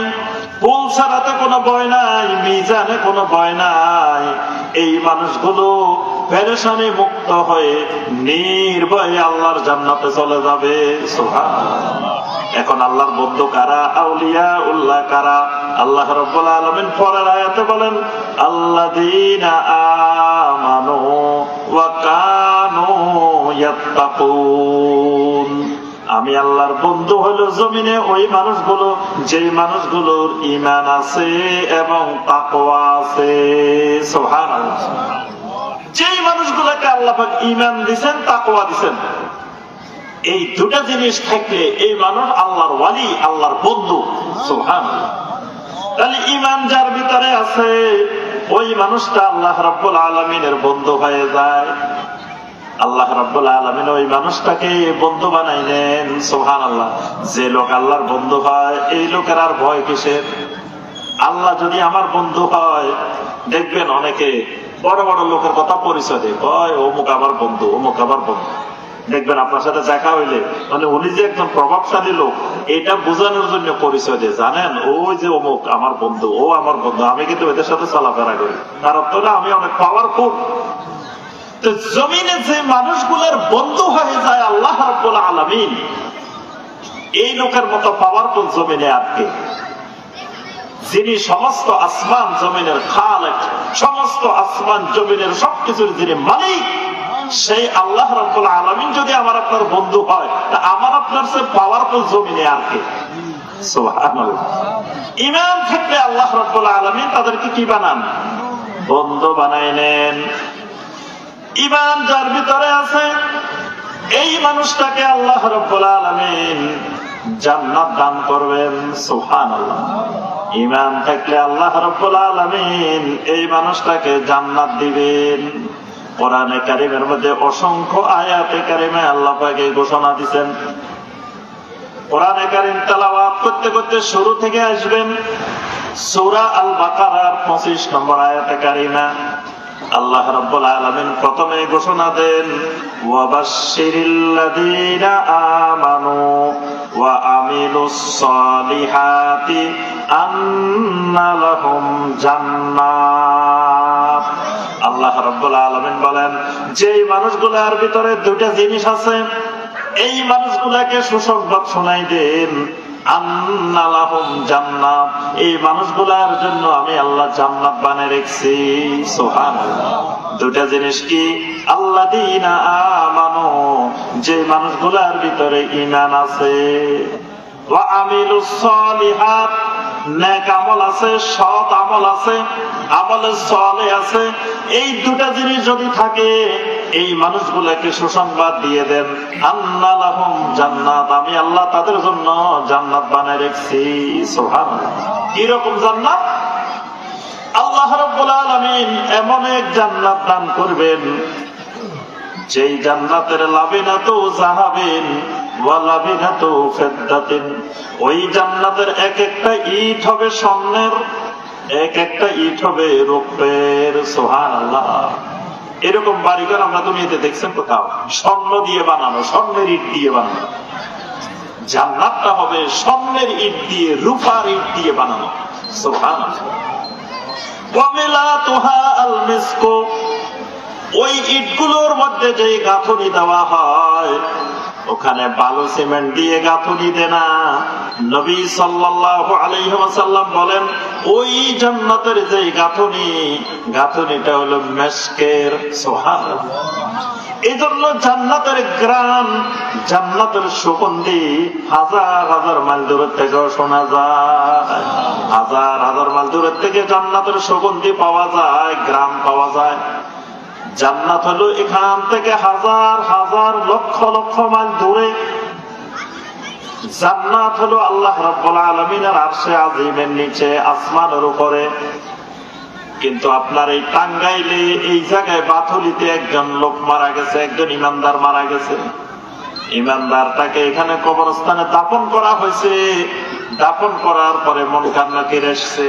পুলসারাতে কোনো ভয় নাই, মিজানে কোনো ভয় নাই। এই মানুষগুলো পেরেশানি মুক্ত হয়ে নির্ভয়ে আল্লাহর জান্নাতে চলে যাবে। সুবহানাল্লাহ। এখন আল্লাহর বন্ধু কারা, আউলিয়া উল্লাহ কারা? আল্লাহ রাব্বুল আলামিন পরের আয়াতে বলেন, আল্লাযীনা আমানু ওয়া কানু ইয়াত্তাকুন। আমি আল্লাহর বন্ধু হলো জমিনে ওই মানুষগুলো, যেই মানুষগুলোর ঈমান আছে এবং তাকওয়া আছে। সুবহানাল্লাহ। যেই মানুষগুলোকে আল্লাহ পাক ঈমান দিবেন, তাকওয়া দিবেন, এই দুটা জিনিস থাকলে এই মানুষ আল্লাহর ওয়ালি, আল্লাহর বন্ধু। সুবহানাল্লাহ। তাহলে ঈমান যার ভিতরে আছে, ওই মানুষটা আল্লাহ রাব্বুল আলামিনের বন্ধু হয়ে যায়। আল্লাহ রাব্বুল আলামিন ওই মানুষটাকে বন্ধু বানাইলেন। সুবহানাল্লাহ। যে লোক আল্লাহর বন্ধু হয়, এই লোকের আর ভয় কিসের? আল্লাহ যদি আমার বন্ধু হয়, দেখবেন অনেকে বড় বড় লোকের কথা পরিচয় দেয়, কয় অমুক আমার বন্ধু, অমুক আমার বন্ধু। দেখবেন আপনার সাথে দেখা হইলে মানে উনি যে একজন প্রভাবশালী লোক, এটা বোঝানোর জন্য পরিচয় দেয়, জানেন ওই যে অমুক আমার বন্ধু, ও আমার বন্ধু, আমি কিন্তু এদের সাথে চলাফেরা করি, তার অর্থ না আমি অনেক পাওয়ারফুল। তো জমিনে যে মানুষগুলোর বন্ধু হয়ে যায় আল্লাহ রাব্বুল আলামিন, এই লোকের মতো পাওয়ারফুল জমিনে আর কে? যিনি সমস্ত আসমান জমিনের খালেক, সমস্ত আসমান জমিনের সবকিছুর যিনি মালিক, সেই আল্লাহ রাব্বুল আলামিন যদি আমার আপনার বন্ধু হয়, তা আমার আপনার চেয়ে পাওয়ারফুল জমিনে আর কে? সুবহানাল্লাহ। ঈমান থাকলে আল্লাহ রাব্বুল আলামিন তাদেরকে কি বানান? বন্ধু বানাইলেন। ঈমান যার ভিতরে আছে, এই মানুষটাকে আল্লাহ রাব্বুল আলামিন জান্নাত দান করবেন। সুবহানাল্লাহ। ঈমান থাকলে আল্লাহ রাব্বুল আলামিন এই মানুষটাকে জান্নাত দিবেন। কোরআনে কারীমের মধ্যে অসংখ্য আয়াতে কারীমে আল্লাহ পাক এই ঘোষণা দিবেন। কোরআনে কারীম তেলাওয়াত করতে করতে শুরু থেকে আসবেন সূরা আল বাকারার 25 নম্বর আয়াতে কারীমা। আল্লাহ রাব্বুল আলামিন প্রথমে ঘোষণা দেন, ওয়া বাশশিরিল্লাযীনা আমানু ওয়া আমিলুস সালিহাতি আন্না লাহুম জান্নাত। আল্লাহ রাব্বুল আলামিন বলেন, যেই মানুষগুলোর ভিতরে দুটো জিনিস আছে, এই মানুষগুলোকে সুসংবাদ শোনাই দেন, আন্না লাহুম জান্নাত, এই মানুষগুলোর জন্য আমি আল্লাহ জান্নাত বানিয়ে রেখেছি। সুবহানাল্লাহ। দুটা জিনিস কি? আল্লাযীনা আমানু, যে মানুষগুলোর ভিতরে ঈমান আছে, ওয়া আমিলুস সালিহাত, নেক আমল আছে, সৎ আমল আছে, আমলে সালেহ আছে। এই দুটা জিনিস যদি থাকে, এই মানুষগুলোকে সুসংবাদ দিয়ে দেন, আন্না লাহুম জান্নাত, আমি আল্লাহ তাদের জন্য জান্নাত বানিয়ে রেখেছি। সুবহানাল্লাহ। কি রকম জান্নাত? আল্লাহ রাব্বুল আলামিন এমন এক জান্নাত দান করবেন, যেই জান্নাতের লাবিনাতু যাহাবিন ওয়া লাবিনাতু ফিদ্দাতিন, ওই জান্নাতের এক একটা ইট হবে স্বর্ণের, এক একটা ইট হবে রূপের। সুবহানাল্লাহ। এরকম বাড়িঘর আমরা দুনিয়াতে দেখছেন কোথাও? স্বর্ণ দিয়ে বানানো, স্বর্ণের ইট দিয়ে বানানো। জান্নাতটা হবে স্বর্ণের ইট দিয়ে, রূপার ইট দিয়ে বানানো। সুবহানাল্লাহ। ওয়া মিলাতুহা আল মিসকু, ওই ইটগুলোর মধ্যে যে গাঁথনি দেওয়া হয়, ওখানে বালু সিমেন্ট দিয়ে গাঁথুনি দেয় না। নবী সাল্লাল্লাহু আলাইহি ওয়াসাল্লাম বলেন ওই জান্নাতের যে গাঁথুনিটা হলো মেশকের। সুবহানাল্লাহ। এই জন্য জান্নাতের গ্রাম, জান্নাতের সুগন্ধি হাজার হাজার মাইল দূরের থেকেও শোনা যায়। হাজার হাজার মাইল দূরের থেকে জান্নাতের সুগন্ধি পাওয়া যায়, গ্রাম পাওয়া যায়। জান্নাত হলো এখান থেকে হাজার হাজার লক্ষ লক্ষ মাইল দূরে। জান্নাত হলো আল্লাহ রাব্বুল আলামিনের আরশে আজিমের নিচে, আসমানের উপরে। কিন্তু আপনার এই টাঙ্গাইলে এই জায়গায় বাথুলিতে একজন লোক মারা গেছে, একজন ইমানদার মারা গেছে। ইমানদারটাকে এখানে কবরস্থানে দাফন করা হয়েছে। দাফন করার পরে মুনকার নাকির এসছে।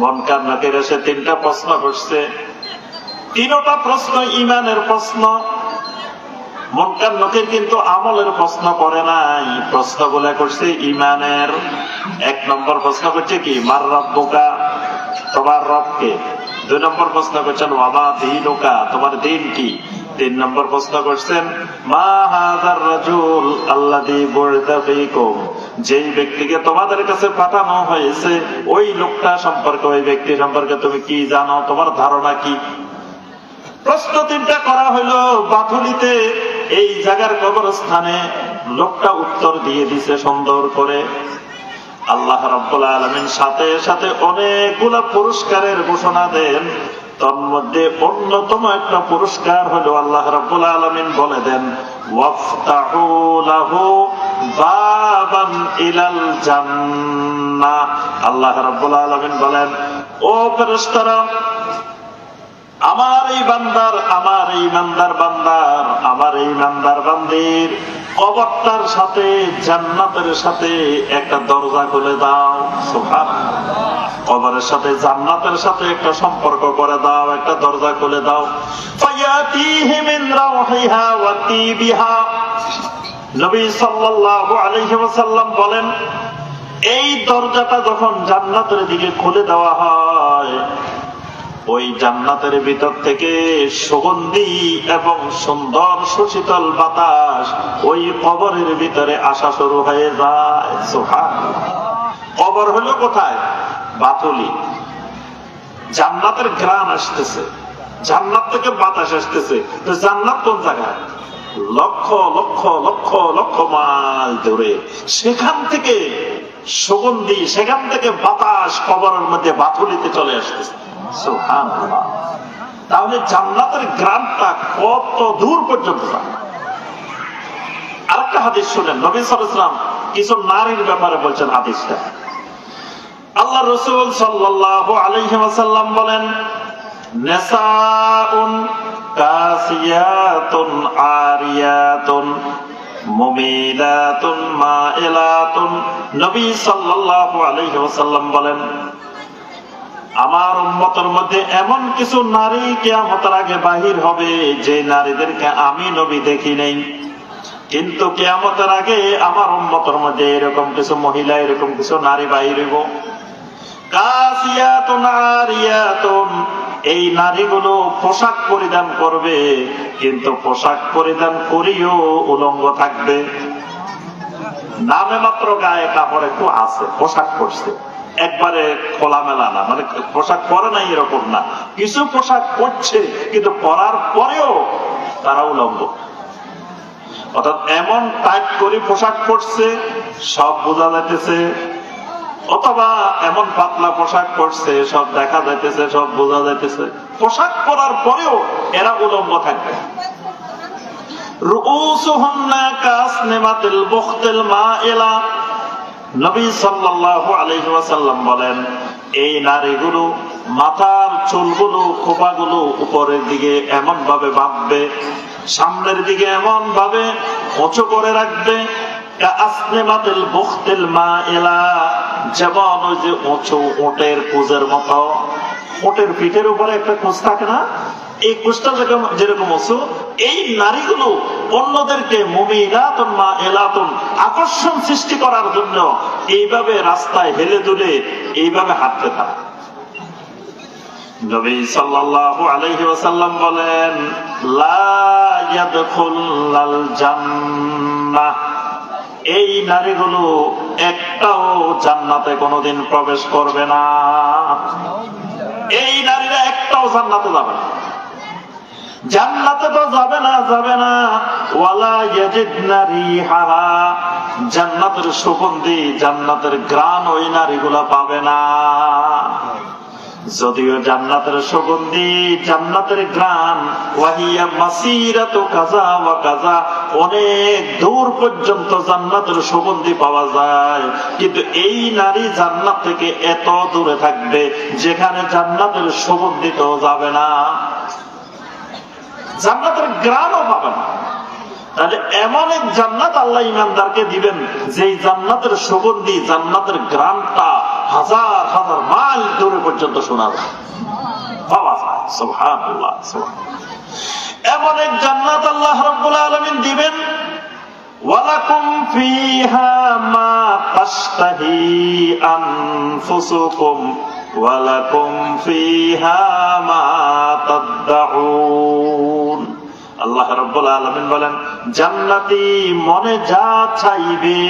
মুনকার নাকির এসে তিনটা প্রশ্ন করছে। তিনটা প্রশ্ন ইমানের প্রশ্ন। মুনকার নাকির কিন্তু আমলের প্রশ্ন করে নাই, প্রশ্নগুলো করছে ইমানের। এক নম্বর প্রশ্ন করছে কি, মার রাব্বুকা, তোমার রবকে। দুই নম্বর প্রশ্ন করছেন ওয়ামা দীনুকা, তোমার দিন কি। তিন নম্বর প্রশ্ন করছেন মা হাযার রাজুল আল্লাযী বু'িসা ফীকুম, যেই ব্যক্তিকে তোমাদের কাছে পাঠানো হয়েছে ওই লোকটা সম্পর্কে, ওই ব্যক্তি সম্পর্কে তুমি কি জানো, তোমার ধারণা কি। প্রশ্ন তিনটা করা হইল বাথুলিতে, এই জায়গার কবরস্থানে। লোকটা উত্তর দিয়ে দিছে সুন্দর করে। আল্লাহ রাব্বুল আলামিন সাথে সাথে অনেকগুলা পুরস্কারের ঘোষণা দেন। তন্মধ্যে অন্যতম একটা পুরস্কার হলো আল্লাহ রাব্বুল আলামিন বলে দেন ওয়াফতাহু লাহু বাবান ইলাল জান্নাহ। আল্লাহ রাব্বুল আলামিন বলেন, ও ফেরেশতারা, আমার এই বান্দার, আমার এই ইমানদার বান্দার, আমার এই ইমানদার বান্দির কবরটার সাথে জান্নাতের সাথে একটা দরজা খুলে দাও। সুবহানাল্লাহ। কবরের সাথে জান্নাতের সাথে একটা সম্পর্ক করে দাও, একটা দরজা খুলে দাও। ফায়াতিহি মিন রাওহিহা ওয়া তিবিহা। নবী সাল্লাল্লাহু আলাইহি ওয়াসাল্লাম বলেন, এই দরজাটা যখন জান্নাতের দিকে খুলে দেওয়া হয়, ওই জান্নাতের ভিতর থেকে সুগন্ধি এবং সুন্দর সুশীতল বাতাস ওই কবরের ভিতরে আসা শুরু হয়ে যায়। সুবহানাল্লাহ। কবর হলো কোথায়? বাথুলি। জান্নাতের ঘ্রাণ আসতেছে, জান্নাত থেকে বাতাস আসতেছে। তো জান্নাত কোন জায়গায়? লক্ষ লক্ষ লক্ষ লক্ষ মাইল দূরে। সেখান থেকে সুগন্ধি, সেখান থেকে বাতাস কবরের মধ্যে বাথুলিতে চলে আসতেছে। সুবহানাল্লাহ। তাহলে জান্নাতের গ্রামটা কত দূর পর্যন্ত। আরেকটা হাদিস শুনেন, নবী সাল্লাল্লাহু আলাইহি ওয়াসাল্লাম কিছু নারীর ব্যাপারে বলছেন হাদিসটা। আল্লাহ রাসূল সাল্লাল্লাহু আলাইহি ওয়াসাল্লাম বলেন, নিসাউন কাসিয়াতুন আরিয়াতুন মুমিলাতুন মাইলাতুন। নবী সাল্লাল্লাহু আলাইহি ওয়াসাল্লাম বলেন, আমার উম্মতের মধ্যে এমন কিছু নারী কিয়ামতের আগে বাহির হবে যে নারীদেরকে আমি নবী দেখি নাই। কিন্তু কিয়ামতের আগে আমার উম্মতের মধ্যে এরকম কিছু মহিলা, এরকম কিছু নারী বাহির হইব। কাসিয়াতুন আরিয়াতুন, এই নারীগুলো পোশাক পরিধান করবে, কিন্তু পোশাক পরিধান করিও উলঙ্গ থাকবে। নামে মাত্র গায়ে কাপড় একটু আছে, পোশাক পরছে, একবারে খোলামেলা না, মানে পোশাক পরে নাই এরকম না। কিছু পোশাক পরছে কিন্তু পরার পরেও তারা উলঙ্গ। অর্থাৎ এমন টাইট করে পোশাক পরছে সব বোঝা যাইতেছে, অথবা এমন পাতলা পোশাক পরছে সব দেখা যাইতেছে, সব বোঝা যাইতেছে। পোশাক পরার পরেও এরা উলঙ্গ থাকবে। রুউসুহুন্না কাসনিমাতিল বুখতিল মাইলা। নবী সাল্লাল্লাহু আলাইহি ওয়াসাল্লাম বলেন, এই নারীগুলো মাথার চুলগুলো, খোপাগুলো উপরের দিকে এমন ভাবে বাঁধবে, সামনের দিকে এমন ভাবে উঁচু করে রাখবে, কাসনিমাতিল বুখতিল মাইলা, যেমন ওই যে উঁচু উটের কুজের মতো। উটের পিঠের উপরে একটা কুজ থাকে না, এই কুজটা যেরকম উঁচু, এই নারীগুলো অন্যদেরকে মুমিলাতুন মাইলাতুন আকর্ষণ সৃষ্টি করার জন্য এইভাবে রাস্তায় হেলে দুলে এইভাবে হাঁটতে থাকে। নবী সাল্লাল্লাহু আলাইহি ওয়াসাল্লাম বলেন, লা ইয়াদখুলুল জান্নাহ না। এই নারীগুলো একটাও জান্নাতে কোনোদিন প্রবেশ করবে না। এই নারীরা একটাও জান্নাতে যাবে না। জান্নাতে তো যাবে না, যাবে না। ওয়ালা ইয়াজিদনা রিহাহা, জান্নাতের সুগন্ধি, জান্নাতের ঘ্রাণ ওই নারীগুলা পাবে না। যদিও জান্নাতের সুগন্ধি, জান্নাতের ঘ্রাণ, ওয়াহিয়া মাসিরাতু কাযা ওয়া কাযা, অনেক দূর পর্যন্ত জান্নাতের সুগন্ধি পাওয়া যায়, কিন্তু এই নারী জান্নাত থেকে এত দূরে থাকবে যেখানে জান্নাতের সুগন্ধি তো যাবে না, জান্নাতের ঘ্রাণও পাবে না। তাহলে এমন এক জান্নাত আল্লাহ ইমানদারকে দিবেন যেই জান্নাতের সুগন্ধি, জান্নাতের ঘ্রাণটা হাজার হাজার মাইল দূরে পর্যন্ত শোনা যায়, পাওয়া যায়। সুবহানাল্লাহ, এমন এক জান্নাত আল্লাহ রাব্বুল আলামিন দিবেন। ওয়ালাকুম ফিহা মা তাশতাহি আনফুসুকুম ওয়ালাকুম ফিহা মা তাদউন। আল্লাহ রাব্বুল আলামিন বলেন, জান্নাতি মনে যা চাইবে,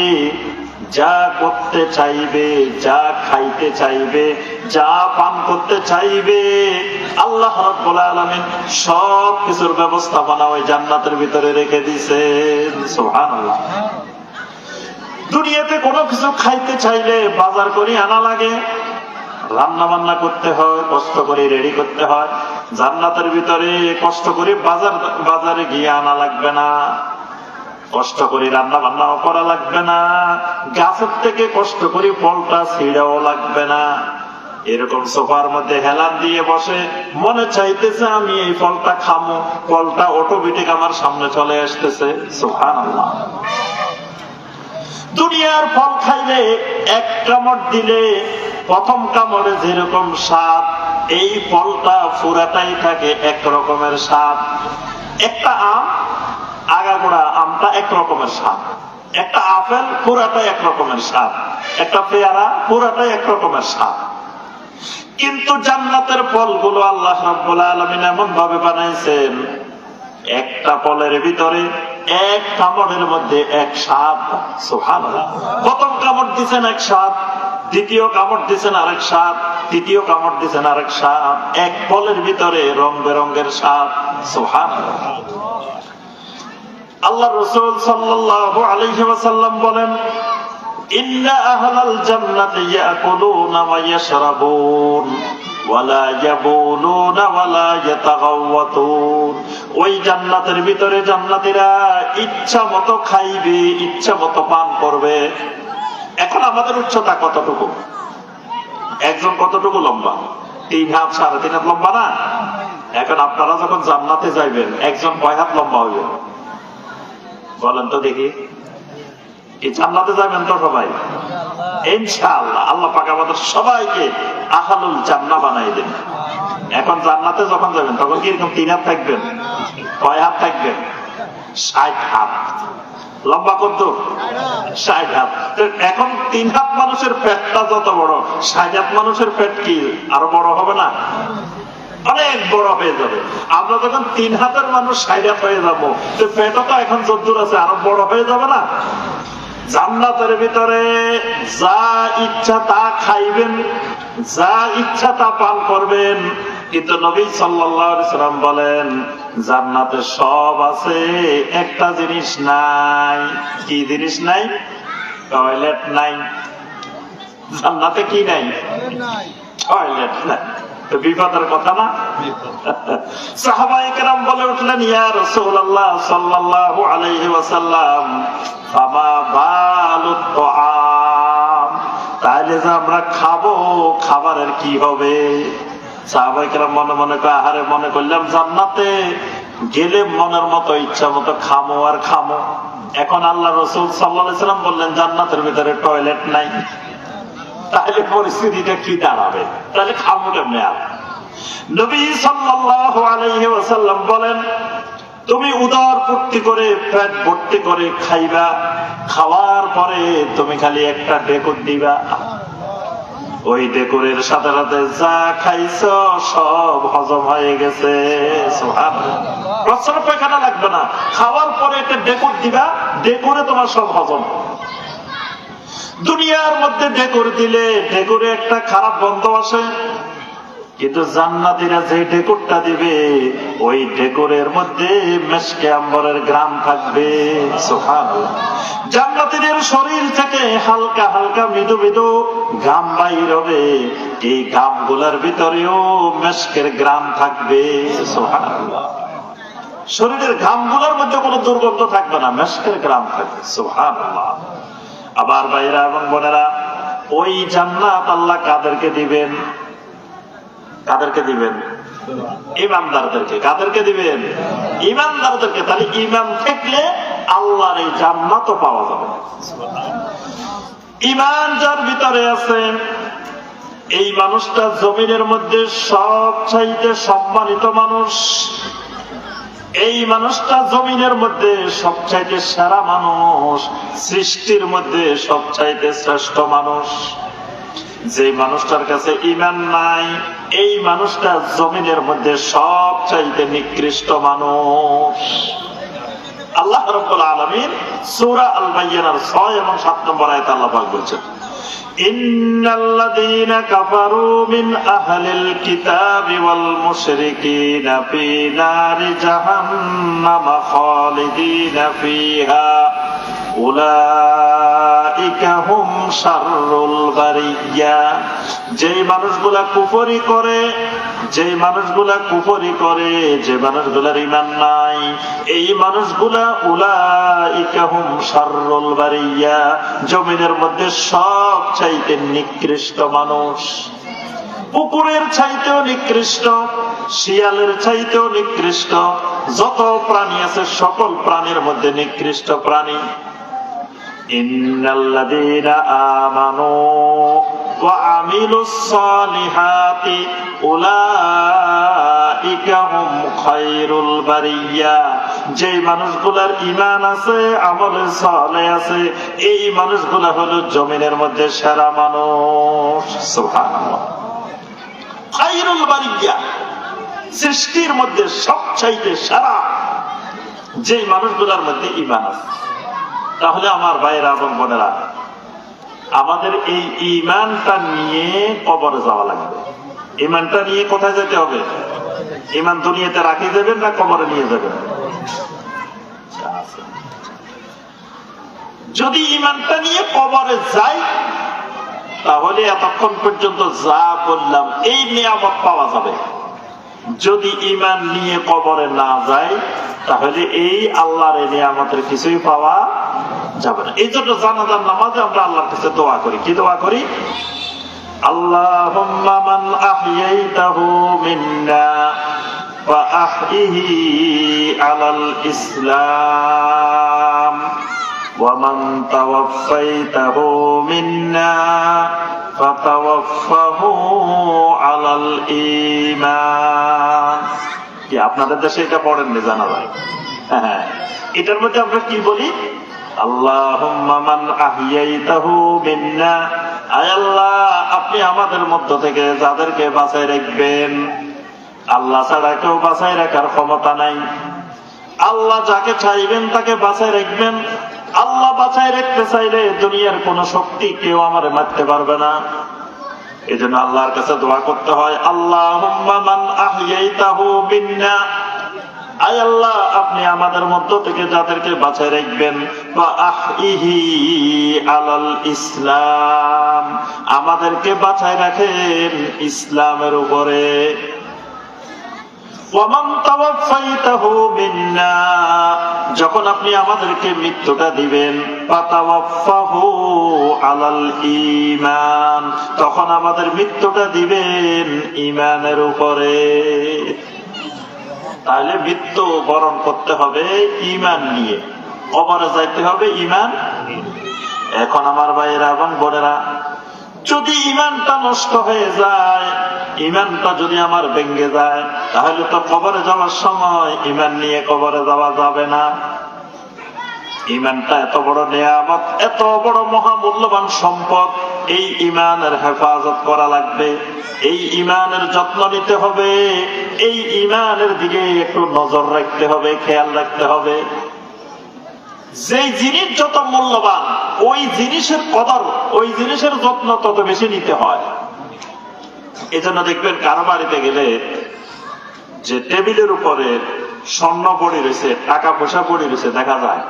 যা করতে চাইবে, যা খাইতে চাইবে, যা পান করতে চাইবে, আল্লাহ রাব্বুল আলামিন সব কিছুর ব্যবস্থাপনা ওই জান্নাতের ভিতরে রেখে দিয়েছেন। সুবহানাল্লাহ। দুনিয়াতে কোনো কিছু খাইতে চাইলে বাজার করে আনা লাগে, রান্না বান্না করতে হয়, কষ্ট করে রেডি করতে হয়। জান্নাতের ভিতরে কষ্ট করে বাজারে গিয়ে আনা লাগবে না, কষ্ট করে রান্না বান্নাও করা লাগবে না, গাছের থেকে কষ্ট করে ফলটা ছিঁড়াও লাগবে না। এরকম সোফার মধ্যে হেলান দিয়ে বসে মনে চাইতেছে আমি এই ফলটা খামো, ফলটা অটোমেটিক আমার সামনে চলে আসতেছে। সুবহানাল্লাহ। দুনিয়ার ফল খাইলে এক কামড় দিলে প্রথম কামড়ে যেরকম স্বাদ, এই ফলটা পুরাটাই থাকে এক রকমের স্বাদ। একটা আম, আগাগোড়া আমটা এক রকমের স্বাদ, একটা আপেল পুরাটাই এক রকমের স্বাদ, একটা পেয়ারা পুরাটাই এক রকমের স্বাদ। কিন্তু জান্নাতের ফলগুলো আল্লাহ রাব্বুল আলামিন এমন ভাবে বানাইছেন, একটা ফলের ভিতরে এক কামড়ের মধ্যে এক স্বাদ। সুবহানাল্লাহ। প্রথম কামড় দিচ্ছেন এক স্বাদ, দ্বিতীয় কামড় দিচ্ছেন আরেক স্বাদ, তৃতীয় কামড় দিচ্ছেন আরেক স্বাদ। এক ফলের ভিতরে রং বেরঙের স্বাদ। সুবহানাল্লাহ। আল্লাহ রাসূল সাল্লাল্লাহু আলাইহি ওয়াসাল্লাম বলেন, ইন্না আহলাল জান্নাতি ইয়াকুলুনা ওয়া ইয়াশরাবুন ওয়ালা ইয়াবুলুনা ওয়ালা ইয়াতাগাওয়াতুন। ওই জান্নাতের ভিতরে জান্নাতীরা ইচ্ছা মতো খাইবে, ইচ্ছা মতো পান করবে। এখন আমাদের উচ্চতা কতটুকু? একজন কতটুকু লম্বা? 3 হাত 3.5 হাত লম্বা না? এখন আপনারা যখন জান্নাতে যাইবেন একজন কয় হাত লম্বা হইবে বলেন তো দেখি? এই জান্নাতে যাবেন তো সবাই ইনশাআল্লাহ। আল্লাহ পাক আমাদের সবাইকে আহলুল জান্নাহ বানাই দেন। এখন জান্নাতে যখন যাবেন তখন কি এরকম 3 হাত থাকবেন? কয় হাত থাকবেন? 60 হাত। লম্বা কত? 60 হাত। এখন 3 হাত মানুষের পেটটা যত বড়, 60 হাত মানুষের পেট কি আরো বড় হবে না? অনেক বড় হয়ে যাবে। আমরা যখন 3 হাতের মানুষ 60 হাত হয়ে যাবো, তো পেটও তো এখন যদ্দূর আছে আরো বড় হয়ে যাবে না? জান্নাতের ভিতরে যা ইচ্ছা তা খাইবেন, যা ইচ্ছা তা পান করবেন। কিন্তু নবী সাল্লাল্লাহু আলাইহি সাল্লাম বলেন, জান্নাতে সব আছে, একটা জিনিস নাই। কি জিনিস নাই? টয়লেট নাই। জান্নাতে কি নাই? টয়লেট নাই। বিপদের কথা না? সাহাবায়ে কেরাম বলে উঠলেন, ইয়া রাসূলুল্লাহ সাল্লাল্লাহু আলাইহি ওয়াসাল্লাম, ফামা বালুত তাআম, তাহলে যে আমরা খাবো, খাবারের কি হবে? সাহাবায়ে কেরাম মনে মনে কয়, আহারে, মনে করলাম জান্নাতে গেলে মনের মতো ইচ্ছা মতো খামো আর খামো। এখন আল্লাহ রাসূল সাল্লাল্লাহু আলাইহি ওয়াসাল্লাম বললেন জান্নাতের ভিতরে টয়লেট নাই, তাহলে পরিস্থিতিটা কি দাঁড়াবে? তাহলে খাবো কেমনে? আর নবী সাল্লাল্লাহু আলাইহি ওয়াসাল্লাম বলেন, তুমি উদর ভর্তি করে, পেট ভর্তি করে খাইবা, খাওয়ার পরে তুমি খালি একটা ঢেকুর দিবা, ওই ঢেকুরের সাথে সাথে যা খাইছো সব হজম হয়ে গেছে। সুবহানাল্লাহ। প্রস্রাব পায়খানা লাগবে না, খাওয়ার পরে একটা ডেকোর দিবা, ডেকোরে তোমার সব হজম। দুনিয়ার মধ্যে ডেকোর দিলে ডেকোরে একটা খারাপ গন্ধ আসে, কিন্তু জান্নাতীরা যে ডেকোরটা দিবে ওই ডেকোরের মধ্যে মেশকে আম্বরের গ্রাম থাকবে। সুবহানাল্লাহ। জান্নাতীদের শরীর থেকে হালকা হালকা মৃদু মৃদু ঘাম বাইর হবে, এই ঘামগুলোর ভিতরেও মেশকের গ্রাম থাকবে। সুবহানাল্লাহ। শরীরের ঘামগুলোর মধ্যে কোনো দুর্গন্ধ থাকবে না, মেশকের গ্রাম থাকবে। সুবহানাল্লাহ। আবার ভাইরা এবং বোনেরা, ওই জান্নাত আল্লাহ কাদেরকে দিবেন? কাদেরকে দিবেন? ইমানদারদেরকে। কাদেরকে দিবেন? ইমানদারদেরকে। তাহলে ইমান থাকলে আল্লাহর এই জান্নাতও পাওয়া যাবে। ইমান যার ভিতরে আছে এই মানুষটা জমিনের মধ্যে সবচাইতে সম্মানিত মানুষ, এই মানুষটা জমিনের মধ্যে সবচাইতে সেরা মানুষ, সৃষ্টির মধ্যে সবচাইতে শ্রেষ্ঠ মানুষ। যে মানুষটার কাছে ঈমান নাই এই মানুষটা জমিনের মধ্যে সবচাইতে নিকৃষ্ট মানুষ। আল্লাহ রাব্বুল আলামিন সূরা আল বাইয়িনার 6 এবং 7 নম্বর আয়াতে আল্লাহ পাক বলেছেন, ইন্নাল্লাযীনা কাফারু মিন আহলিল কিতাবি ওয়াল মুশরিকিনা ফী নারি জাহান্নাম খালিদিনা ফীহা উলাইকা হুম শাররুল বারিয়া। যেই মানুষগুলা কুফরি করে, যেই মানুষগুলা কুফরি করে, যে মানুষগুলার ঈমান নাই এই মানুষগুলা উলাইকা হুম শাররুল বারিয়া, জমিনের মধ্যে সবচাইতে নিকৃষ্ট মানুষ। কুকুরের চাইতেও নিকৃষ্ট, শিয়ালের চাইতেও নিকৃষ্ট, যত প্রাণী আছে সকল প্রাণীর মধ্যে নিকৃষ্ট প্রাণী। ইন্নাল্লাযীনা আমানু ওয়া আমিলুস সালিহাতি উলাইকা হুম খায়রুল বারিয়া। যে মানুষগুলার ঈমান আছে, আমলে সালেহ আছে, এই মানুষগুলা হলো জমিনের মধ্যে সেরা মানুষ। সুবহানাল্লাহ। খায়রুল বারিয়া, সৃষ্টির মধ্যে সবচাইতে সেরা যে মানুষগুলার মধ্যে ঈমান আছে। তাহলে আমার ভাইরা এবং বোনেরা, আমাদের এই ঈমানটা নিয়ে কবরে যাওয়া লাগবে। ঈমানটা নিয়ে কোথায় যেতে হবে? ঈমান দুনিয়াতে রাখি যাবেন না কবরে নিয়ে যাবেন? যদি ঈমানটা নিয়ে কবরে যাই তাহলে এতক্ষণ পর্যন্ত যা বললাম এই নিয়ামত পাওয়া যাবে। যদি ঈমান নিয়ে কবরে না যায় তাহলে এই আল্লাহর এই নিয়ামতের কিছুই পাওয়া যাবে না। এই জন্য জানাজার নামাজে আমরা আল্লাহর কাছে দোয়া করি। কি দোয়া করি? আল্লাহুম্মা মান আহইয়াইতাহু মিন্না ফা আহইহি আলাল ইসলাম ওয়া মান তাওয়াফফাইতাহু মিন্না ফাতাওয়াফফাহু আলাল ঈমান। কি আপনাদের দেশে এটা পড়েন না? জানা যায়। হ্যাঁ, এটার মধ্যে আমরা কি বলি? আল্লাহুম্মা মান আহইয়াইতাহু মিন্না, আয় আল্লাহ আপনি আমাদের মধ্য থেকে যাদেরকে বাঁচাই রাখবেন, আল্লাহ ছাড়া কেউ বাঁচাই রাখার ক্ষমতা নাই। আল্লাহ যাকে চাইবেন তাকে বাঁচাই রাখবেন। আল্লাহ বাঁচাই রাখতে চাইলে দুনিয়ার কোন শক্তি কেউ আমার মারতে পারবে না। এই জন্য আল্লাহর কাছে দোয়া করতে হয়, আল্লাহুম্মা মান আহইয়াইতাহু মিন্না, আয় আল্লাহ আপনি আমাদের মধ্য থেকে যাদেরকে বাঁচাই রাখবেন, ফা আহইহি আলাল ইসলাম, আমাদেরকে বাঁচাই রাখেন ইসলামের উপরে। ওয়া মান তাওয়াফফাইতাহু মিন্না, যখন আপনি আমাদেরকে মৃত্যুটা দিবেন, ফাতাওয়াফফাহু আলাল ঈমান, তখন আমাদের মৃত্যুটা দিবেন ঈমানের উপরে। তাহলে মৃত্যু বরণ করতে হবে ঈমান নিয়ে, কবরে যাইতে হবে ঈমান। এখন আমার ভাইয়েরা এবং বোনেরা, যদি ঈমানটা নষ্ট হয়ে যায়, ঈমানটা যদি আমার ভেঙে যায়, তাহলে তো কবরে যাওয়ার সময় ঈমান নিয়ে কবরে যাওয়া যাবে না। ঈমানটা এত বড় নিয়ামত, এত বড় মহামূল্যবান সম্পদ, এই ঈমানের হেফাজত করা লাগবে, এই ঈমানের যত্ন নিতে হবে, এই ঈমানের দিকে একটু নজর রাখতে হবে, খেয়াল রাখতে হবে। যে জিনিস যত মূল্যবান ওই জিনিসের কদর, ওই জিনিসের যত্ন তত বেশি নিতে হয়। এজন্য দেখবেন কারো বাড়িতে গেলে যে টেবিলের উপরে স্বর্ণ পড়ে রয়েছে, টাকা পয়সা পড়ে রয়েছে দেখা যায়।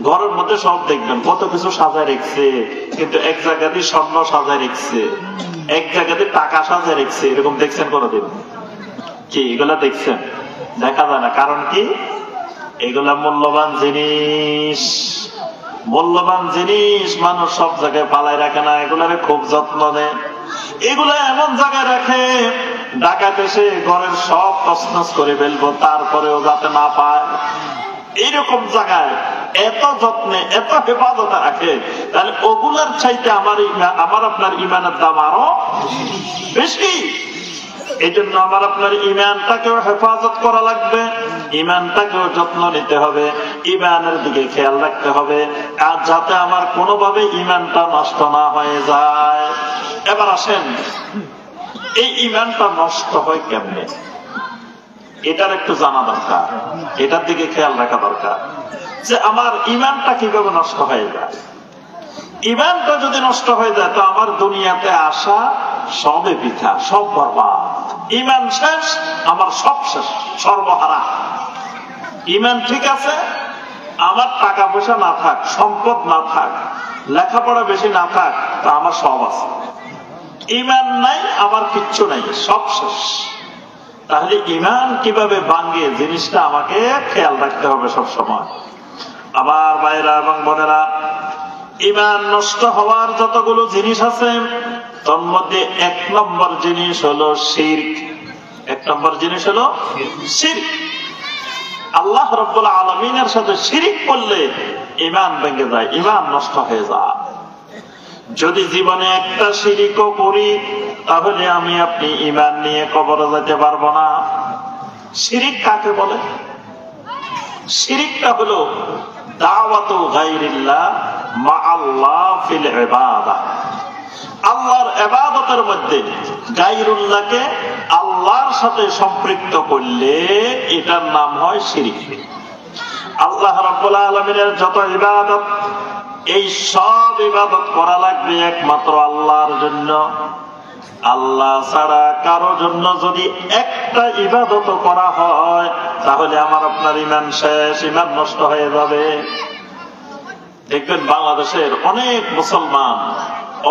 ঘরের মধ্যে সব দেখবেন কত কিছু সাজায় রেখেছে, কিন্তু এক জায়গাতে স্বর্ণ সাজায় রেখেছে, এক জায়গাতে টাকা সাজায় রেখেছে। এরকম দেখছেন কোনোদিন? কি এগুলা দেখছেন? দেখা যায় না। কারণ কি? এগুলা মূল্যবান জিনিস, মূল্যবান জিনিস মানুষ সব জায়গায় পালায় রাখে না, এগুলার খুব যত্ন নেয়। এগুলা এমন জায়গায় রাখে ডাকাত এসে ঘরের সব তছনছ করে ফেলবো, তারপরেও যাতে না পায়। এইরকম জায়গায় এত যত্নে এত হেফাজতে রাখে, তাহলে ওগুলার চাইতে আমার আপনার ঈমানের দাম আরো বেশি। এই জন্য আমার আপনার ঈমানটাকেও হেফাজত করা লাগবে, ঈমানটাকেও যত্ন নিতে হবে, ঈমানের দিকে খেয়াল রাখতে হবে, আর যাতে আমার কোনোভাবে ঈমানটা নষ্ট না হয়ে যায়। এবার আসেন, এই ঈমানটা নষ্ট হয় কেমনে, এটার একটু জানা দরকার, এটার দিকে খেয়াল রাখা দরকার যে আমার ঈমানটা কিভাবে নষ্ট হয়ে যায়। ঈমানটা যদি নষ্ট হয়ে যায় তো আমার দুনিয়াতে আসা সবে বৃথা, সব বরবাদ। ঈমান শেষ, আমার সব শেষ, সর্বহারা। ঈমান ঠিক আছে, আমার টাকা পয়সা না থাক, সম্পদ না থাক, লেখাপড়া বেশি না থাক, তা আমার সব আছে। ঈমান নাই, আমার কিচ্ছু নাই, সব শেষ। তাহলে ঈমান কিভাবে ভাঙে জিনিসটা আমাকে খেয়াল রাখতে হবে সব সময়। আমার ভাইরা এবং বোনেরা, ঈমান নষ্ট হওয়ার যতগুলো জিনিস আছে তার মধ্যে এক নম্বর জিনিস হলো শিরক। এক নম্বর জিনিস হলো শিরক। আল্লাহ রাব্বুল আলামিনের সাথে শিরক করলে ঈমান ভেঙে যায়, ঈমান নষ্ট হয়ে যায়। যদি জীবনে একটা শিরকও করি তাহলে আমি আপনি ঈমান নিয়ে কবরে যেতে পারবো না। শিরক কাকে বলে? শিরকটা হলো দাওয়াতু গায়রিল্লাহ মা আল্লাহ ফিল ইবাদাহ। আল্লাহর ইবাদতের মধ্যে গায়রুল্লাহকে আল্লাহর সাথে সম্পৃক্ত করলে এটার নাম হয় শিরক। আল্লাহ রাব্বুল আলামিনের যত ইবাদত, এই সব ইবাদত করা লাগবে একমাত্র আল্লাহর জন্য। আল্লাহ ছাড়া কারো জন্য যদি একটা ইবাদত করা হয় তাহলে আমার আপনার ঈমান শেষ, ঈমান নষ্ট হয়ে যাবে। দেখবেন বাংলাদেশের অনেক মুসলমান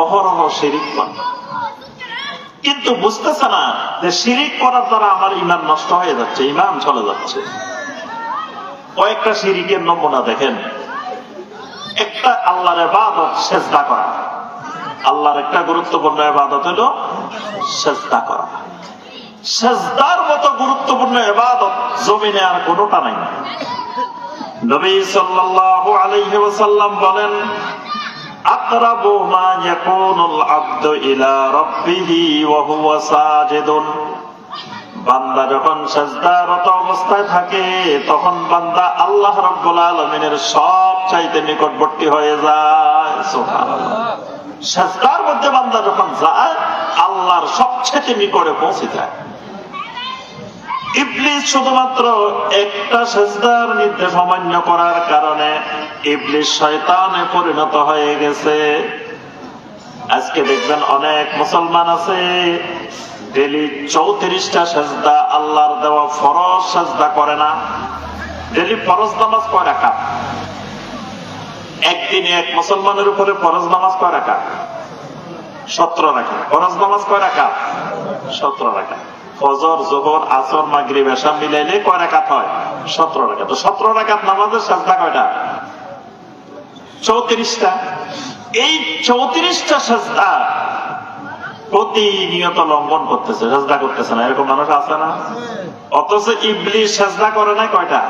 অহরহ শিরিক করে, কিন্তু বুঝতেছে না যে শিরিক করার দ্বারা আমার ঈমান নষ্ট হয়ে যাচ্ছে, ঈমান চলে যাচ্ছে। কয়েকটা শিরিকের নমুনা দেখেন। একটা আল্লাহর ইবাদত সিজদা করা। আল্লাহর একটা গুরুত্বপূর্ণ ইবাদত হলো সিজদা করা। সিজদার মতো গুরুত্বপূর্ণ ইবাদত জমিনে আর কোনোটা নাই। নবী সাল্লাল্লাহু আলাইহি ওয়াসাল্লাম বলেন, আকরাবু মা ইয়াকুনুল আবদু ইলা রাব্বিহি ওয়া হুয়া সাজিদুন। বান্দা যখন সিজদারত অবস্থায় থাকে তখন বান্দা আল্লাহ রাব্বুল আলামিনের সবচাইতে নিকটবর্তী হয়ে যায়। সুবহানাল্লাহ। সিজদার মধ্যে বান্দা যখন যায় আল্লাহর সবচেয়ে নিকটে পৌঁছে যায়। ইবলিস শুধুমাত্র একটা সিজদার নির্দেশ অমান্য করার কারণে ইবলিস শয়তানে পরিণত হয়ে গেছে। আজকে দেখবেন অনেক মুসলমান আছে ডেলি 34টা সিজদা আল্লাহর দেওয়া ফরজ সিজদা করে না। ডেলি ফরজ নামাজ কয় রাকাত? একদিনে এক মুসলমানের উপরে ফরজ নামাজ কয় রাকাত? 17 রাকাত। ফরজ নামাজ কয় রাকাত? 17 রাকাত। ফজর, যোহর, আসর, মাগরিব, এশা মিলাইলে কয় রাকাত হয়? 17 রাকাত। তো 17 রাকাত নামাজের সিজদা কয়টা? 34টা। এই 34টা সিজদা প্রতিনিয়ত লঙ্ঘন করতেছে, সিজদা করতেছে না। এরকম মানুষ আছে না? অথচ ইবলিস সিজদা করে না কয়টা?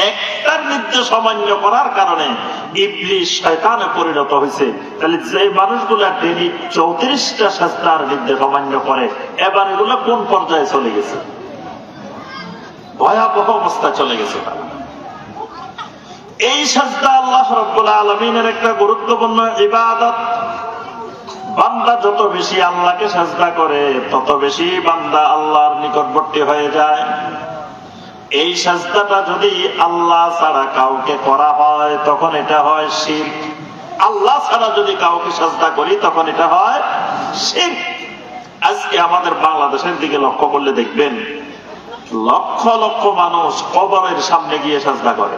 একটার নির্দেশ অমান্য করার কারণে ইবলিস শয়তানে পরিণত হয়েছে। তাহলে যে মানুষগুলা ডেলি 34টা সিজদার নির্দেশ অমান্য করে, এবার এগুলো কোন পর্যায়ে চলে গেছে? ভয়াবহ অবস্থায় চলে গেছে তারা। এই সাজদা আল্লাহ রাব্বুল আলামিনের একটা গুরুত্বপূর্ণ ইবাদত। বান্দা যত বেশি আল্লাহকে সাজদা করে তত বেশি বান্দা আল্লাহর নিকটবর্তী হয়ে যায়। এই সাজদাটা যদি আল্লাহ ছাড়া কাউকে করা হয় তখন এটা হয় শিরক। আল্লাহ ছাড়া যদি কাউকে সাজদা করি তখন এটা হয় শিরক। আজকে আমাদের বাংলাদেশের দিকে লক্ষ্য করলে দেখবেন লক্ষ লক্ষ মানুষ কবরের সামনে গিয়ে সাজদা করে।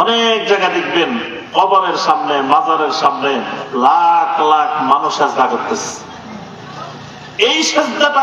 অনেক জায়গা দেখবেন কবরের সামনে, মাজারের সামনে লাখ লাখ মানুষ সাজদা করতেছে। এই সাজদাটা